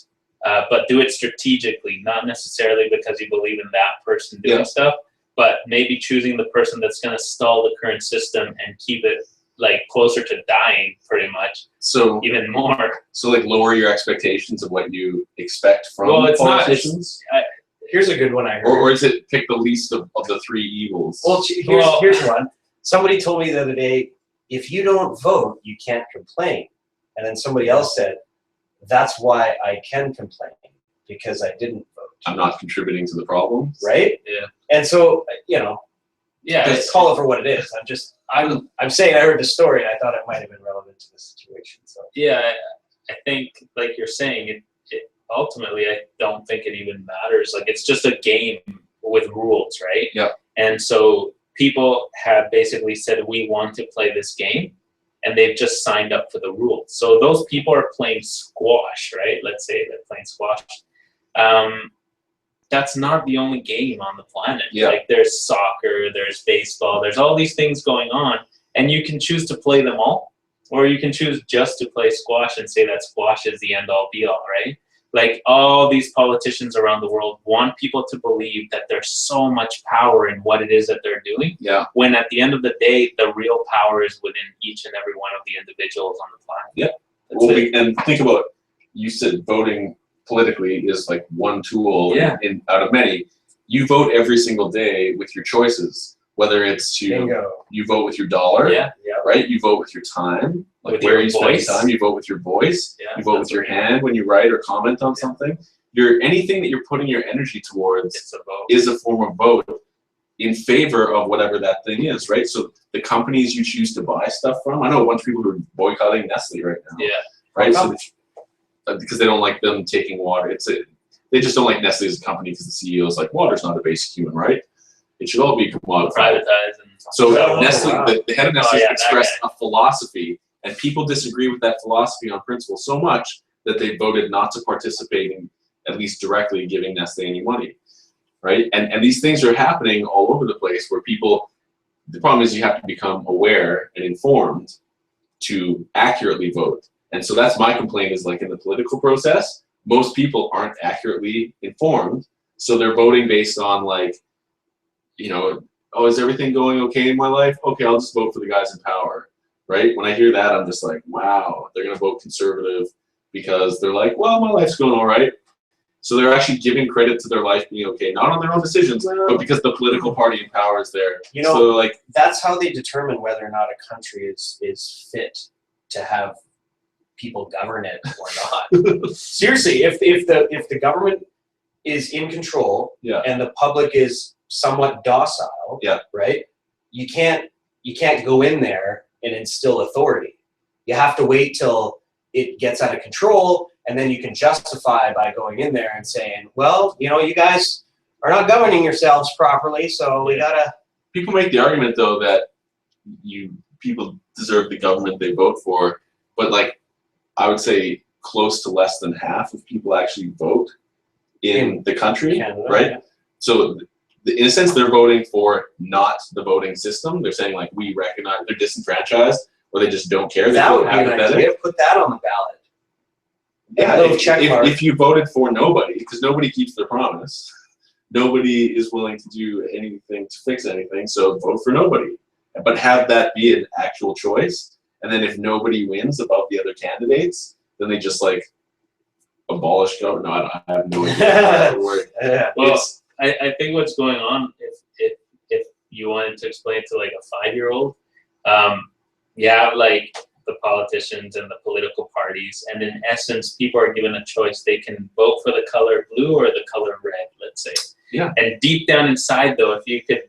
but do it strategically, not necessarily because you believe in that person doing stuff, but maybe choosing the person that's going to stall the current system and keep it like closer to dying, pretty much. So even more. So like lower your expectations of what you expect from politicians. Here's a good one I heard. Or is it pick the least of the three evils? Well, here's one. Somebody told me the other day, if you don't vote, you can't complain. And then somebody else said, that's why I can complain, because I didn't vote. I'm not contributing to the problem. Right? Yeah. And so, you know, Yeah, Just call it for what it is. I'm saying I heard the story and I thought it might have been relevant to the situation. So yeah, I think like you're saying, it ultimately I don't think it even matters. Like it's just a game with rules, right? Yeah. And so people have basically said we want to play this game, and they've just signed up for the rules. So those people are playing squash, right? Let's say they're playing squash. That's not the only game on the planet. Yeah. Like there's soccer, there's baseball, there's all these things going on, and you can choose to play them all, or you can choose just to play squash and say that squash is the end all be all, right? Like all these politicians around the world want people to believe that there's so much power in what it is that they're doing. Yeah. When at the end of the day, the real power is within each and every one of the individuals on the planet. Yeah. That's Well, it. and think about, you said voting politically is like one tool Yeah. out of many. You vote every single day with your choices, whether it's to bingo. you vote with your dollar, Yeah. right? You vote with your time, like With where your you spend voice. time. You vote with your voice. Yeah, You vote that's with your what- hand when you write or comment on something. Anything that you're putting your energy towards It's a vote. is a form of vote in favor of whatever that thing is, right? So the companies you choose to buy stuff from, I know a bunch of people who are boycotting Nestle right now, Yeah. right? How So because they don't like them taking water. They just don't like Nestle as a company because the CEO is like, water's not a basic human right. It should all be commodified. Privatized and So Oh, Nestle, wow. the head of Nestle Oh, yeah, that expressed a philosophy, and people disagree with that philosophy on principle so much that they voted not to participate in, at least directly, giving Nestle any money, right? And these things are happening all over the place where people, the problem is you have to become aware and informed to accurately vote. And so that's my complaint, is like in the political process, most people aren't accurately informed. So they're voting based on like, oh, is everything going okay in my life? Okay, I'll just vote for the guys in power, right? When I hear that, I'm just like, wow, they're gonna vote conservative because they're like, well, my life's going all right. So they're actually giving credit to their life being okay, not on their own decisions, but because the political party in power is there. So like, That's how they determine whether or not a country is fit to have people govern it or not. Seriously, if the government is in control, Yeah. and the public is somewhat docile, Yeah. right? You can't go in there and instill authority. You have to wait till it gets out of control, and then you can justify by going in there and saying, well, you guys are not governing yourselves properly, so we gotta. people make the argument though that people deserve the government they vote for, but like, I would say close to less than half of people actually vote in the country, Canada, right? yeah. So in a sense, they're voting for not the voting system. They're saying like, we recognize they're disenfranchised, or they just don't care. That They would be feel an apathetic. idea. Put that on the ballot. Yeah, A little check mark. if you voted for nobody, because nobody keeps their promise, nobody is willing to do anything to fix anything, so vote for nobody. But have that be an actual choice, and then if nobody wins above the other candidates, then they just like abolish government. No, I have no idea. Yeah. Well, I think what's going on, if you wanted to explain to like a 5-year-old, you have like the politicians and the political parties, and in essence, people are given a choice. They can vote for the color blue or the color red, let's say. Yeah. And deep down inside, though, if you could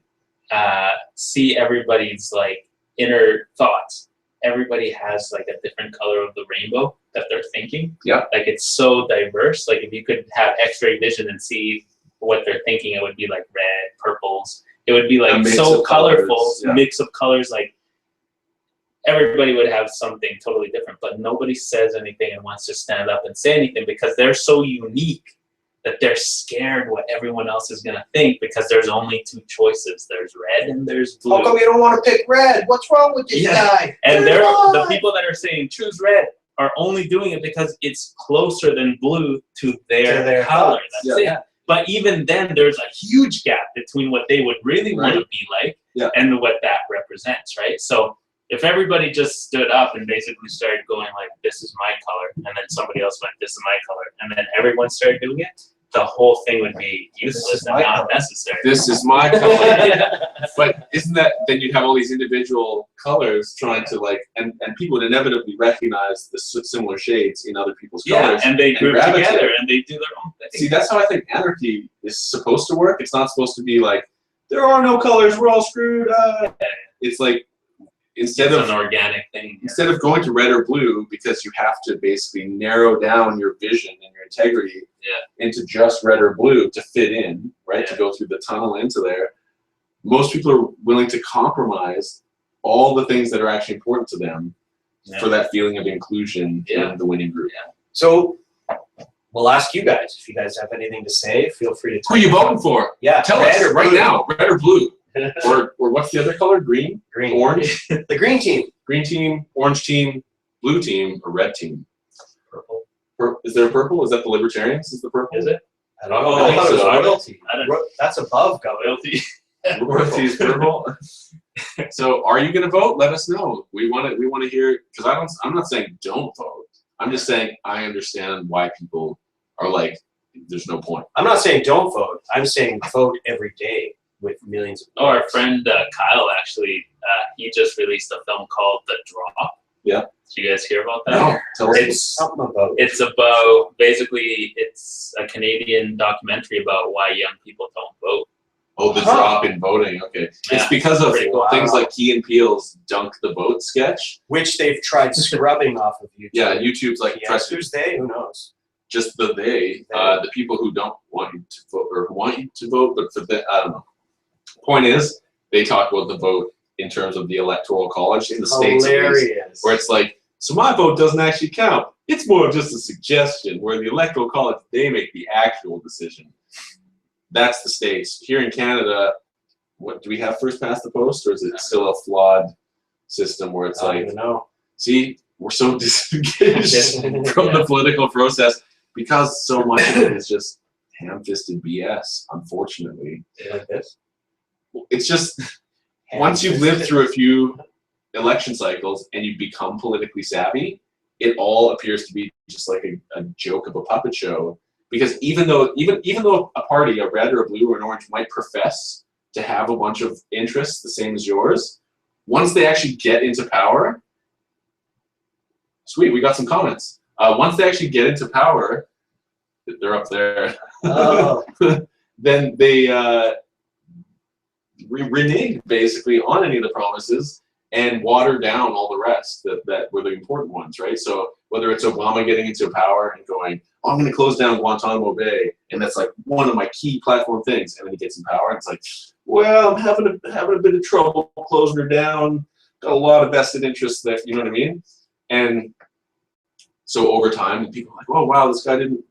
see everybody's like inner thoughts, everybody has like a different color of the rainbow that they're thinking. Yeah. Like it's so diverse. Like if you could have X-ray vision and see what they're thinking, it would be like red, purples. It would be A like mix so of colorful, colors, yeah. mix of colors. Like everybody would have something totally different, but nobody says anything and wants to stand up and say anything because they're so unique that they're scared what everyone else is gonna think, because there's only two choices. There's red and there's blue. How come you don't want to pick red? What's wrong with this guy? And they're Come the on. people that are saying choose red are only doing it because it's closer than blue to their color. thoughts. That's it. But even then, there's a huge gap between what they would really want to Right. be like Yeah. and what that represents, right? So if everybody just stood up and basically started going like, this is my color, and then somebody else went, this is my color, and then everyone started doing it, the whole thing would be useless and my not color. necessary. This is my color. Yeah. But isn't that, then you'd have all these individual colors trying to like, and people would inevitably recognize the similar shades in other people's colors. And they group gravitate. together and they do their own thing. See, that's how I think anarchy is supposed to work. It's not supposed to be like there are no colors, we're all screwed. It's like, instead It's of an organic thing. instead of going to red or blue, because you have to basically narrow down your vision and your integrity into just red or blue to fit in, right? To go through the tunnel into there. Most people are willing to compromise all the things that are actually important to them for that feeling of inclusion in the winning group. So we'll ask you guys, if you guys have anything to say, feel free to Who are you voting for? Yeah, Tell red us or right blue? now, red or blue. or what's the other color? Green? Green. Orange? The green team. Green team, orange team, blue team, or red team? Purple. Is there a purple? Is that the Libertarians? Is the purple? Is it? I don't know. Oh, I thought it was so- royalty. I don't know. That's above government. Loyalty. Royalty is purple. So, are you going to vote? Let us know. We want to hear, because I'm not saying don't vote. I'm just saying I understand why people are like, there's no point. I'm not saying don't vote. I'm saying vote every day with millions of Oh, our votes. friend Kyle actually, he just released a film called The Drop. Yeah. Did you guys hear about that? No, tell us. It's Something about it's about basically it's a Canadian documentary about why young people don't vote. Oh, the drop in voting. Okay, Yeah, it's because of pretty cool. things like Key and Peele's "Dunk the Vote" sketch. which they've tried scrubbing off of YouTube. Yeah, YouTube's like Yes, who's they? Who knows? just the people who don't want you to vote or who want you to vote, but for the I don't know. Point is, they talk about the vote in terms of the electoral college in the states, at least, Hilarious. where it's like, so my vote doesn't actually count. It's more of just a suggestion. Where the electoral college, they make the actual decision. That's the states. Here in Canada, what do we have first past the post, or is it still a flawed system where it's I don't like, even know. see, we're so disengaged from the political process because so much of it is just ham-fisted BS, unfortunately. Like this? It's just, once you've lived through a few election cycles and you become politically savvy, it all appears to be just like a joke of a puppet show. Because even though a party, a red or a blue or an orange, might profess to have a bunch of interests the same as yours, once they actually get into power, sweet, we got some comments. Once they actually get into power, they're up there. Oh. Then they renege basically on any of the promises and water down all the rest that were the important ones, right? So whether it's Obama getting into power and going, oh, I'm going to close down Guantanamo Bay, and that's like one of my key platform things, and then he gets in power, and it's like, well, I'm having a bit of trouble closing her down. Got a lot of vested interests there, you know what I mean? And so over time, people are like, oh wow, this guy didn't.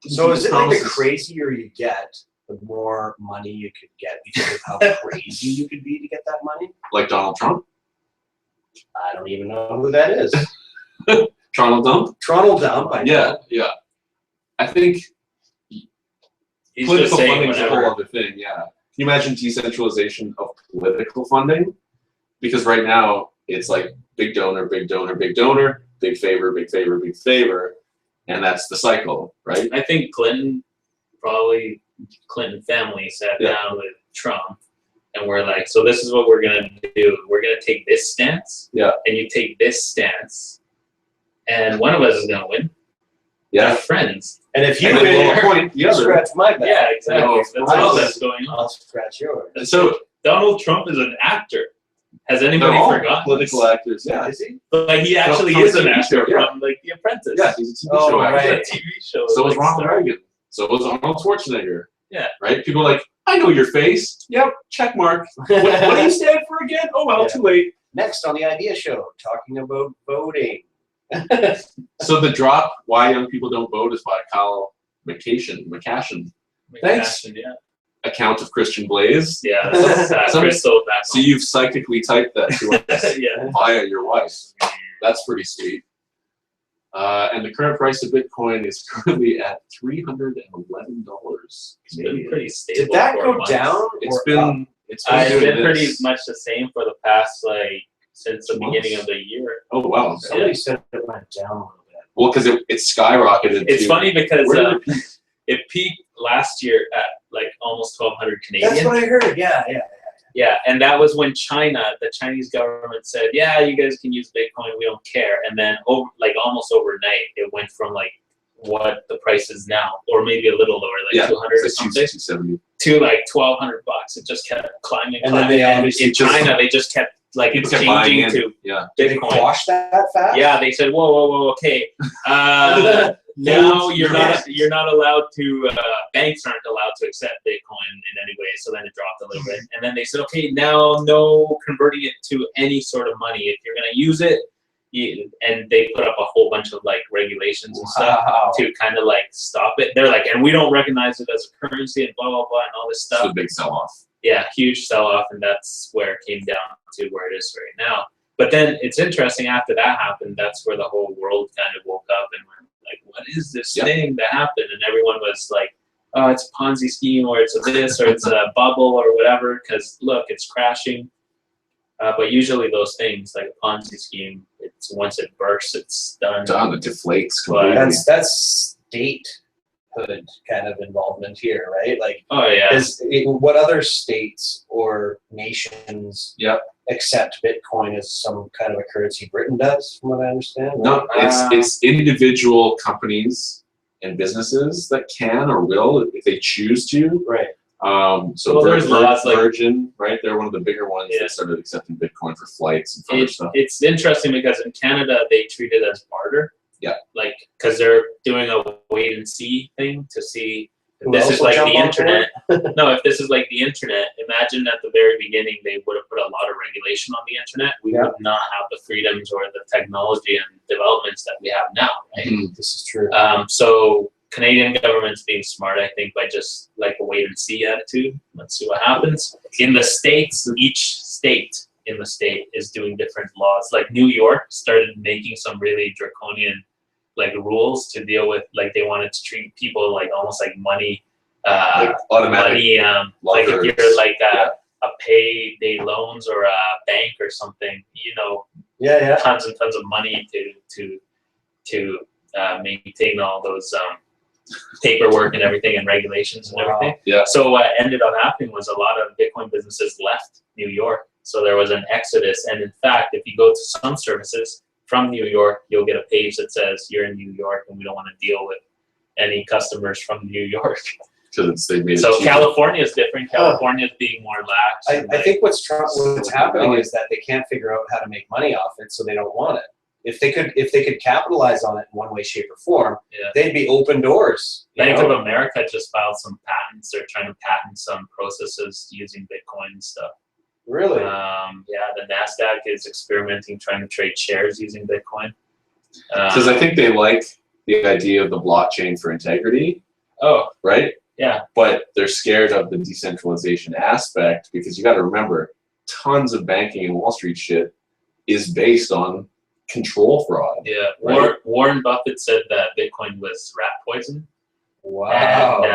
So is it like the promises. crazier you get, the more money you could get because of how crazy you could be to get that money? Like Donald Trump? I don't even know who that is. Toronto Dump? Toronto Dump. I know. Yeah. I think He's just political saying funding is a whole whatever. other thing, yeah. Can you imagine decentralization of political funding? Because right now, it's like big donor, big donor, big donor, big favor, big favor, big favor, and that's the cycle, right? I think Clinton family sat down with Trump and we're like, so this is what we're gonna do. We're gonna take this stance, Yeah. and you take this stance, and one of us is gonna win. Yeah. We're friends. And if you And then win, we'll appoint the other. scratch my back. Yeah, exactly. Oh, That's all that's going on. I'll scratch yours. So Donald Trump is an actor. Has anybody they're all forgotten? political actors, yeah. Is he? Like he actually From is an TV actor show, yeah. from like The Apprentice. Yeah, he's a TV Oh, show actor. right. It's a TV show. So was like, Ronald starring- Reagan. So was Arnold Schwarzenegger. Yeah. Right? People are like, I know your face. Yep, check mark. What do you stand for again? Oh well, Yeah. too late. Next on the Idea Show, talking about voting. So the drop, Why Young People Don't Vote, is by Kyle McCashin. Thanks. Yeah. Account of Christian Blaze. Yeah. That's Some- Crystal back So you've psychically typed that to us home. Yeah. via your wife. That's pretty sweet. And the current price of Bitcoin is currently at $311 It's been Canadian. pretty stable. Did that for go months. down? It's or up? been It's doing been pretty this. much the same for the past since the Months. beginning of the year. Oh wow. Somebody said it went down a little bit. Well, because it skyrocketed. It's to- funny because Where did it peak? it peaked last year at like almost 1,200 That's Canadian. what I heard. Yeah. Yeah, and that was when the Chinese government said, yeah, you guys can use Bitcoin, we don't care. And then almost overnight, it went from like what the price is now, or maybe a little lower, like 200 or it's something. 270. to like $1,200. It just kept climbing. And then climbing. they And obviously in China, they just kept like People kept buying changing in. to Yeah. Did they Bitcoin. quash that fast? Yeah, they said, whoa, okay. Now you're not allowed to. Banks aren't allowed to accept Bitcoin in any way. So then it dropped a little bit, and then they said, okay, now no converting it to any sort of money. If you're gonna use it, and they put up a whole bunch of like regulations and stuff to kind of like stop it. They're like, and we don't recognize it as a currency and blah blah blah and all this stuff. It's a big sell-off. Yeah, huge sell-off, and that's where it came down to where it is right now. But then it's interesting, after that happened, that's where the whole world kind of woke up and went like, what is this thing that happened? And everyone was like, oh, it's a Ponzi scheme, or it's a this, or it's a bubble, or whatever, because look, it's crashing. But usually those things, like a Ponzi scheme, it's once it bursts, it's done. Done. It deflates But completely. That's statehood kind of involvement here, right? Like, oh yeah, what other states or nations Yep. accept Bitcoin as some kind of a currency? Britain does, from what I understand. No, it's individual companies and businesses that can or will if they choose to. Right. So Well, there's laws like- Virgin, right? They're one of the bigger ones Yeah. that started accepting Bitcoin for flights and other stuff. it's interesting because in Canada they treat it as barter. Yeah. Like, because they're doing a wait and see thing to see if Who this else is will like jump the on internet. No, if this is like the internet, imagine at the very beginning they would have put a lot of regulation on the internet. We Yeah. would not have the freedoms or the technology and developments that we have now, right? Mhm. This is true. So Canadian government's being smart, I think, by just like a wait and see attitude. Let's see what happens. In the States, each state in the state is doing different laws. Like New York started making some really draconian like rules to deal with, like they wanted to treat people like almost like money, Like automatic money, like if lockers. you're like a payday loans or a bank or something, you know, Yeah. tons and tons of money to maintain all those paperwork and everything and regulations and Wow. everything. Yeah. So what ended up happening was a lot of Bitcoin businesses left New York. So there was an exodus. And in fact, if you go to some services from New York, you'll get a page that says you're in New York and we don't want to deal with any customers from New York. Because they made it So cheaper. California is different. California is being more lax. I and, think what's happening Valley. is that they can't figure out how to make money off it, so they don't want it. If they could capitalize on it in one way, shape, or form, Yeah. they'd be open doors. you Bank know? of America just filed some patents. They're trying to patent some processes using Bitcoin and stuff. Really? Yeah, the NASDAQ is experimenting, trying to trade shares using Bitcoin. Because I think they like the idea of the blockchain for integrity, Oh, right? yeah. But they're scared of the decentralization aspect because you got to remember, tons of banking and Wall Street shit is based on control fraud. Yeah. Right. Warren Buffett said that Bitcoin was rat poison. Wow. And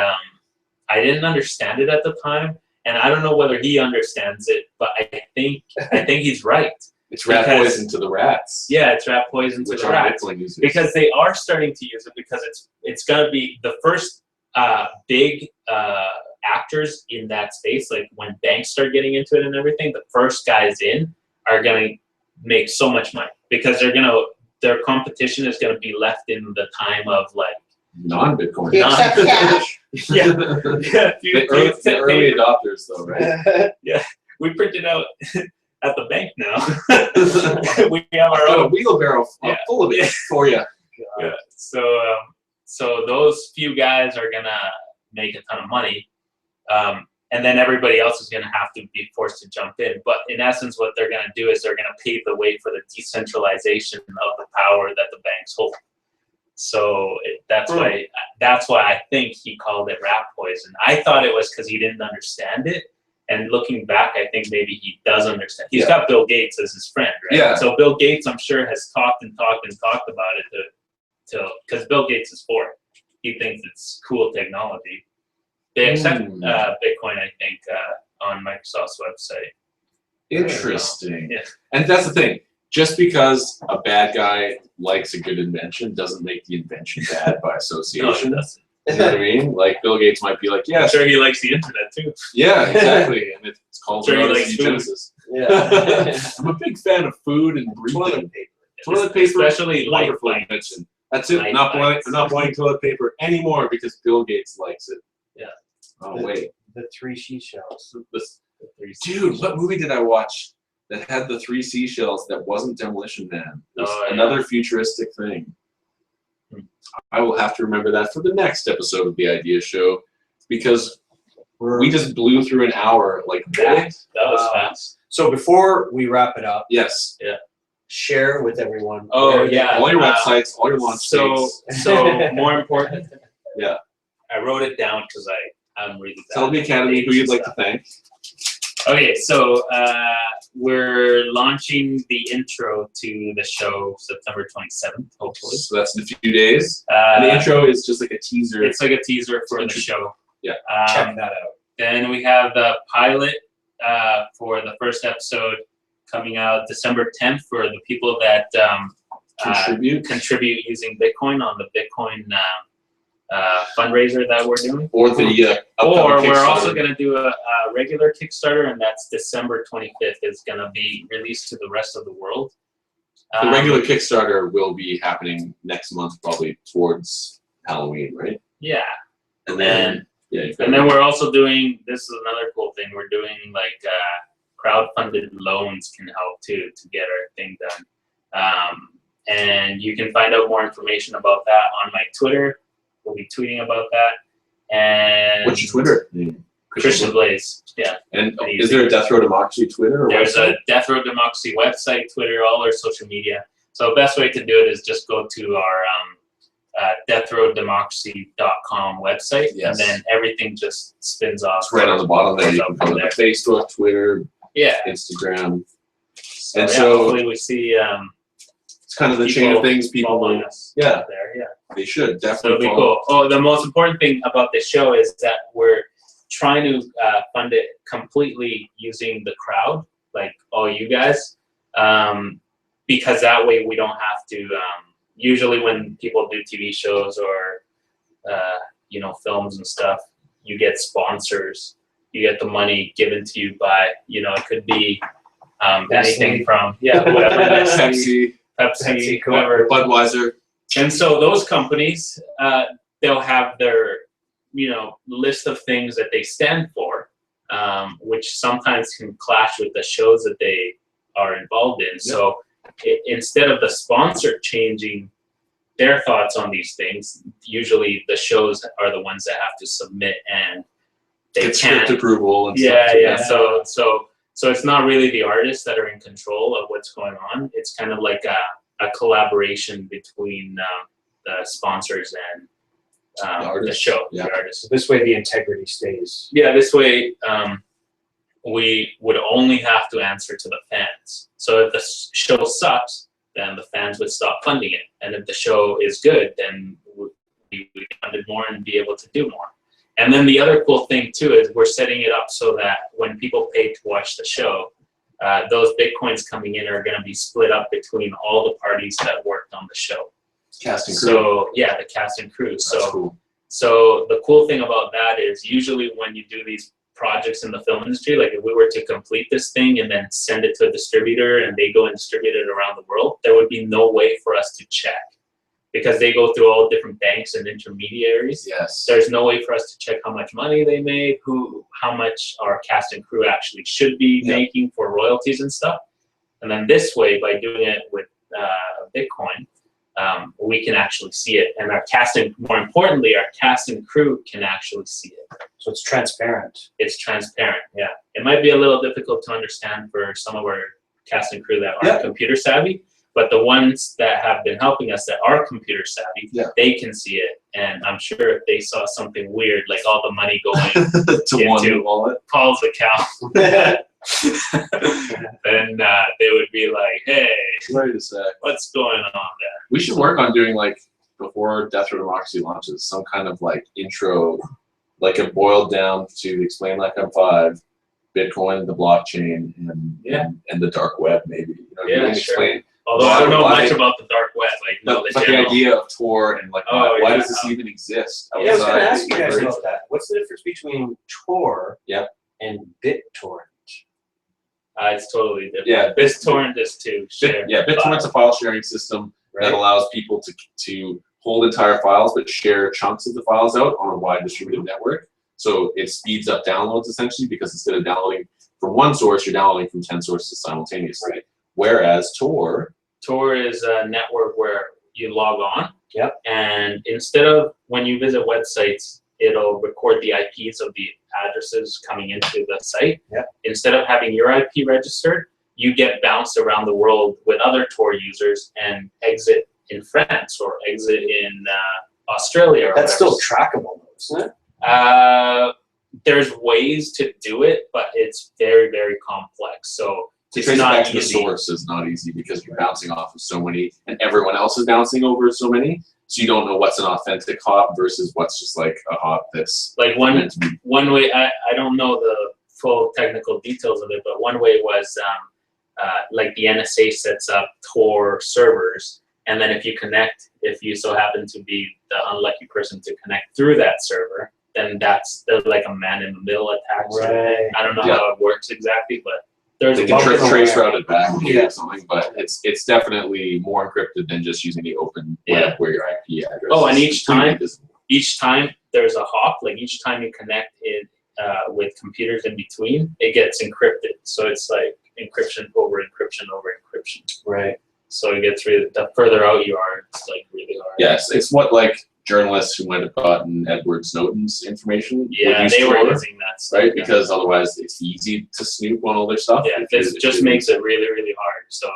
I didn't understand it at the time. And I don't know whether he understands it, but I think he's right. It's rat Because- poison to the rats, Yeah, it's rat poison to which the are rats. Bitcoin users. Because they are starting to use it because it's going to be the first big actors in that space. Like when banks start getting into it and everything, the first guys in are going to make so much money because their competition is going to be left in the time of like non-Bitcoin. He accepts cash. yeah. The early adopters, though, right? We print it out at the bank now. We have our Got a own. wheelbarrow full of it for you. Yeah. So those few guys are gonna make a ton of money, and then everybody else is gonna have to be forced to jump in. But in essence, what they're gonna do is they're gonna pave the way for the decentralization of the power that the banks hold. So that's why I think he called it rat poison. I thought it was because he didn't understand it. And looking back, I think maybe he does understand. He's got Bill Gates as his friend, right? Yeah. So Bill Gates, I'm sure, has talked about it because Bill Gates is for it. He thinks it's cool technology. They accept Bitcoin, I think, on Microsoft's website. Interesting. Yeah. And that's the thing. Just because a bad guy likes a good invention doesn't make the invention bad by No, association. it doesn't. You know what I mean? Like Bill Gates might be like, I'm yes, sure he likes the internet too. yeah, exactly. And it's called Sure, he Odyssey likes food. Genesis. Yeah. I'm a big fan of food and breathing. Toilet paper. Toilet paper, Especially light wonderful bites. invention. That's it. Light Not buying, bites. not buying toilet paper anymore because Bill Gates likes it. Yeah. Oh wait. The three seashells. Dude, what movie did I watch that had the 3 seashells that wasn't Demolition Man? It was Oh, yeah. another futuristic thing. I will have to remember that for the next episode of the Idea Show, because we just blew through an hour like that. That was fast. So before we wrap it up, Yes. share with everyone. Oh, where they yeah. can- All your websites, all your launch So dates. more important. Yeah. I wrote it down because I'm really bad Tell the at Academy who dates you'd and like to stuff. thank. Okay, so we're launching the intro to the show September 27th, hopefully. So that's in a few days. And the intro is just like a teaser. It's like a teaser for the show. Yeah. Check that out. Then we have the pilot for the first episode coming out December 10th for the people that contribute using Bitcoin on the Bitcoin fundraiser that we're doing. Or the Or upcoming we're also Kickstarter. going to do a regular Kickstarter, and that's December 25th. It's going to be released to the rest of the world. The regular Kickstarter will be happening next month, probably towards Halloween, right? Yeah. And then you've got And then we're also doing, this is another cool thing, we're doing like crowdfunded loans can help too to get our thing done. And you can find out more information about that on my Twitter. We'll be tweeting about that. And what's your Twitter name? Christian Blaze. Yeah. And is there a Death Row Democracy Twitter? Or There's website? a Death Row Democracy website, Twitter, all our social media. So the best way to do it is just go to our deathrowdemocracy.com website, Yes. and then everything just spins off. It's right on the bottom there. You Goes can up go from to there. Facebook, Twitter, Yeah. Instagram. So, And yeah, so- hopefully we see It's kind of the chain of things people following will, us yeah. out there. Yeah. they should So definitely it'll be follow. cool. Oh, the most important thing about this show is that we're trying to fund it completely using the crowd, like all you guys, because that way we don't have to. Usually, when people do TV shows or films and stuff, you get sponsors. You get the money given to you by it could be anything from whatever Pepsi, whoever. Budweiser. And so those companies, they'll have their, list of things that they stand for, which sometimes can clash with the shows that they are involved in. Yep. So instead of the sponsor changing their thoughts on these things, usually the shows are the ones that have to submit, and they Get can't. script approval and Yeah, stuff. yeah. So it's not really the artists that are in control of what's going on. It's kind of like a collaboration between the sponsors and the show, yeah. the artists. So this way the integrity stays. Yeah, this way we would only have to answer to the fans. So if the show sucks, then the fans would stop funding it. And if the show is good, then we fund it more and be able to do more. And then the other cool thing too is we're setting it up so that when people pay to watch the show, those Bitcoins coming in are going to be split up between all the parties that worked on the show. Cast and crew. So yeah, the cast and crew. That's So cool. So the cool thing about that is usually when you do these projects in the film industry, like if we were to complete this thing and then send it to a distributor and they go and distribute it around the world, there would be no way for us to check because they go through all different banks and intermediaries. Yes. There's no way for us to check how much money they made, how much our cast and crew actually should be making for royalties and stuff. And then this way, by doing it with Bitcoin, we can actually see it, and more importantly, our cast and crew can actually see it. So it's transparent. It's transparent, yeah. It might be a little difficult to understand for some of our cast and crew that aren't computer savvy, but the ones that have been helping us that are computer savvy, they can see it. And I'm sure if they saw something weird, like all the money going to one wallet, Paul's account, then they would be like, "Hey, wait a sec, what's going on there?" We should work on doing, like, before Death Row Democracy launches, some kind of like intro, like a boiled down to explain like I'm 5, Bitcoin, the blockchain, and the dark web, maybe. Explain. Although I don't know much about the dark web, but the idea of Tor and like why does this even exist? I was going to ask you guys about that. What's the difference between Tor and BitTorrent? It's totally different. Yeah, BitTorrent is to share. BitTorrent's a file sharing system that allows people to hold entire files but share chunks of the files out on a wide distributed network. So it speeds up downloads essentially, because instead of downloading from one source, you're downloading from 10 sources simultaneously. Right. Whereas Tor is a network where you log on. Yep. And instead of when you visit websites, it'll record the IPs of the addresses coming into the site. Yep. Instead of having your IP registered, you get bounced around the world with other Tor users and exit in France or exit in Australia. Or That's whatever. still trackable, though, isn't it? There's ways to do it, but it's very, very complex. So to it's trace it not back to the easy. source is not easy, because you're bouncing off of so many, and everyone else is bouncing over so many. So you don't know what's an authentic hop versus what's just like a hop that's Like meant to be. one way, I don't know the full technical details of it, but one way was like the NSA sets up Tor servers, and then if you so happen to be the unlucky person to connect through that server, then there's like a man-in-the-middle attack. Right. I don't know how it works exactly, but there's They can trace route it back Yeah. or something, but it's definitely more encrypted than just using the open web where your IP address. Oh, and is each completely time- visible. each time there's a hop, like each time you connect it with computers in between, it gets encrypted. So it's like encryption over encryption over encryption. Right. So you get through, the further out you are, it's like really hard. Yes, it's what like journalists who might have gotten Edward Snowden's information would Yeah, use they were Tor, using that stuff. right? yeah. Because otherwise it's easy to snoop on all their stuff. Yeah, if this you- just makes it really, really hard. So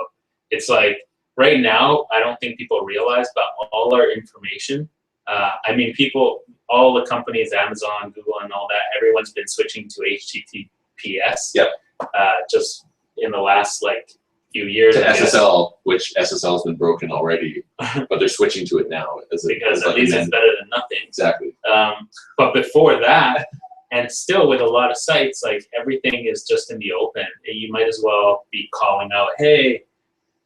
it's like right now, I don't think people realize, but all our information, I mean, all the companies, Amazon, Google, and all that, everyone's been switching to HTTPS. Yep. Just in the last like few years. to I guess, SSL, which SSL has been broken already, but they're switching to it now because as at least it's better than nothing. Exactly. But before that, and still with a lot of sites, like everything is just in the open. You might as well be calling out, hey,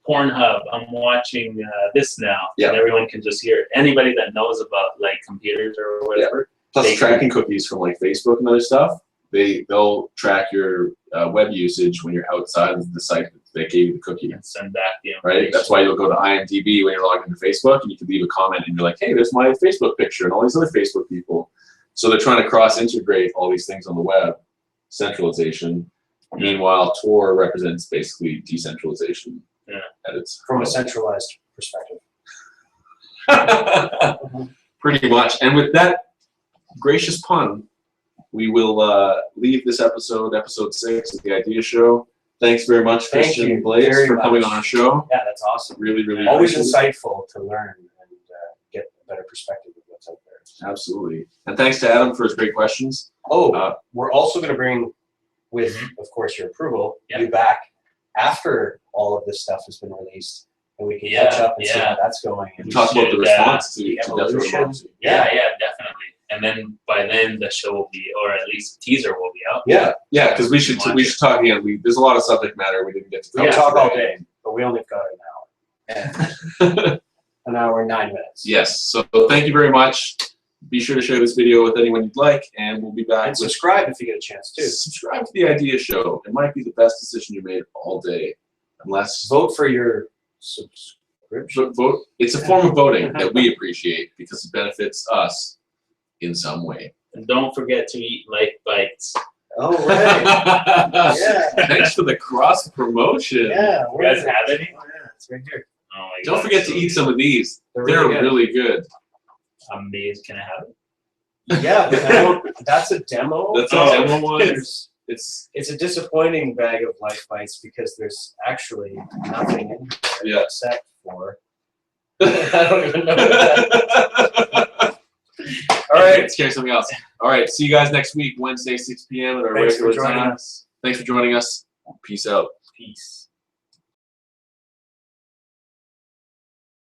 Pornhub, I'm watching this now. Yeah. And everyone can just hear it. Anybody that knows about like computers or whatever. Plus They- tracking cookies from like Facebook and other stuff, they'll track your web usage when you're outside of the site that they gave you the cookie. And send back the information. Right? That's why you'll go to IMDb when you're logged into Facebook, and you can leave a comment and you're like, hey, there's my Facebook picture and all these other Facebook people. So they're trying to cross-integrate all these things on the web, centralization. Meanwhile, Tor represents basically decentralization at its From a centralized perspective. pretty much. And with that gracious pun, we will leave this episode 6 of the Idea Show. Thanks very much, Thank Christian you Blaze, very for coming much. on our show. Yeah, that's awesome. Really, really Always appreciate it. insightful to learn and get a better perspective of what's out there. Absolutely. And thanks to Adam for his great questions. Oh, we're also going to bring, with, of course, your approval, you back after all of this stuff has been released, and we can catch up and see how that's going. And talk about the should, response to the Death Row evolution. Democracy. Yeah, definitely. And then by then the show will be, or at least the teaser will be out. Yeah, Yeah, because we should talk again. There's a lot of subject matter we didn't get to we can cover talk all today. day, but we only got an hour. And an hour and 9 minutes. Yes. So thank you very much. Be sure to share this video with anyone you'd like, and we'll be back And with subscribe if you get a chance too. subscribe to the Idea Show. It might be the best decision you made all day, unless Vote for your subscription. vote. It's a form of voting that we appreciate because it benefits us in some way. And don't forget to eat life bites. Oh, right. Yeah. Thanks for the cross promotion. Yeah. You guys have any? Oh, yeah, it's right here. Oh my Don't God, forget to so eat some of these. They're They're really good. really good. amazed. Can I have it? Yeah, but I don't, that's a demo. That's a Oh. demo one. There's- It's It's a disappointing bag of life bites because there's actually nothing in here Yeah. except for. I don't even know what that is. All right. Let's carry something else. All right. See you guys next week, Wednesday, 6 p.m. at our Thanks for regular joining time. us. Thanks for joining us. Peace out. Peace.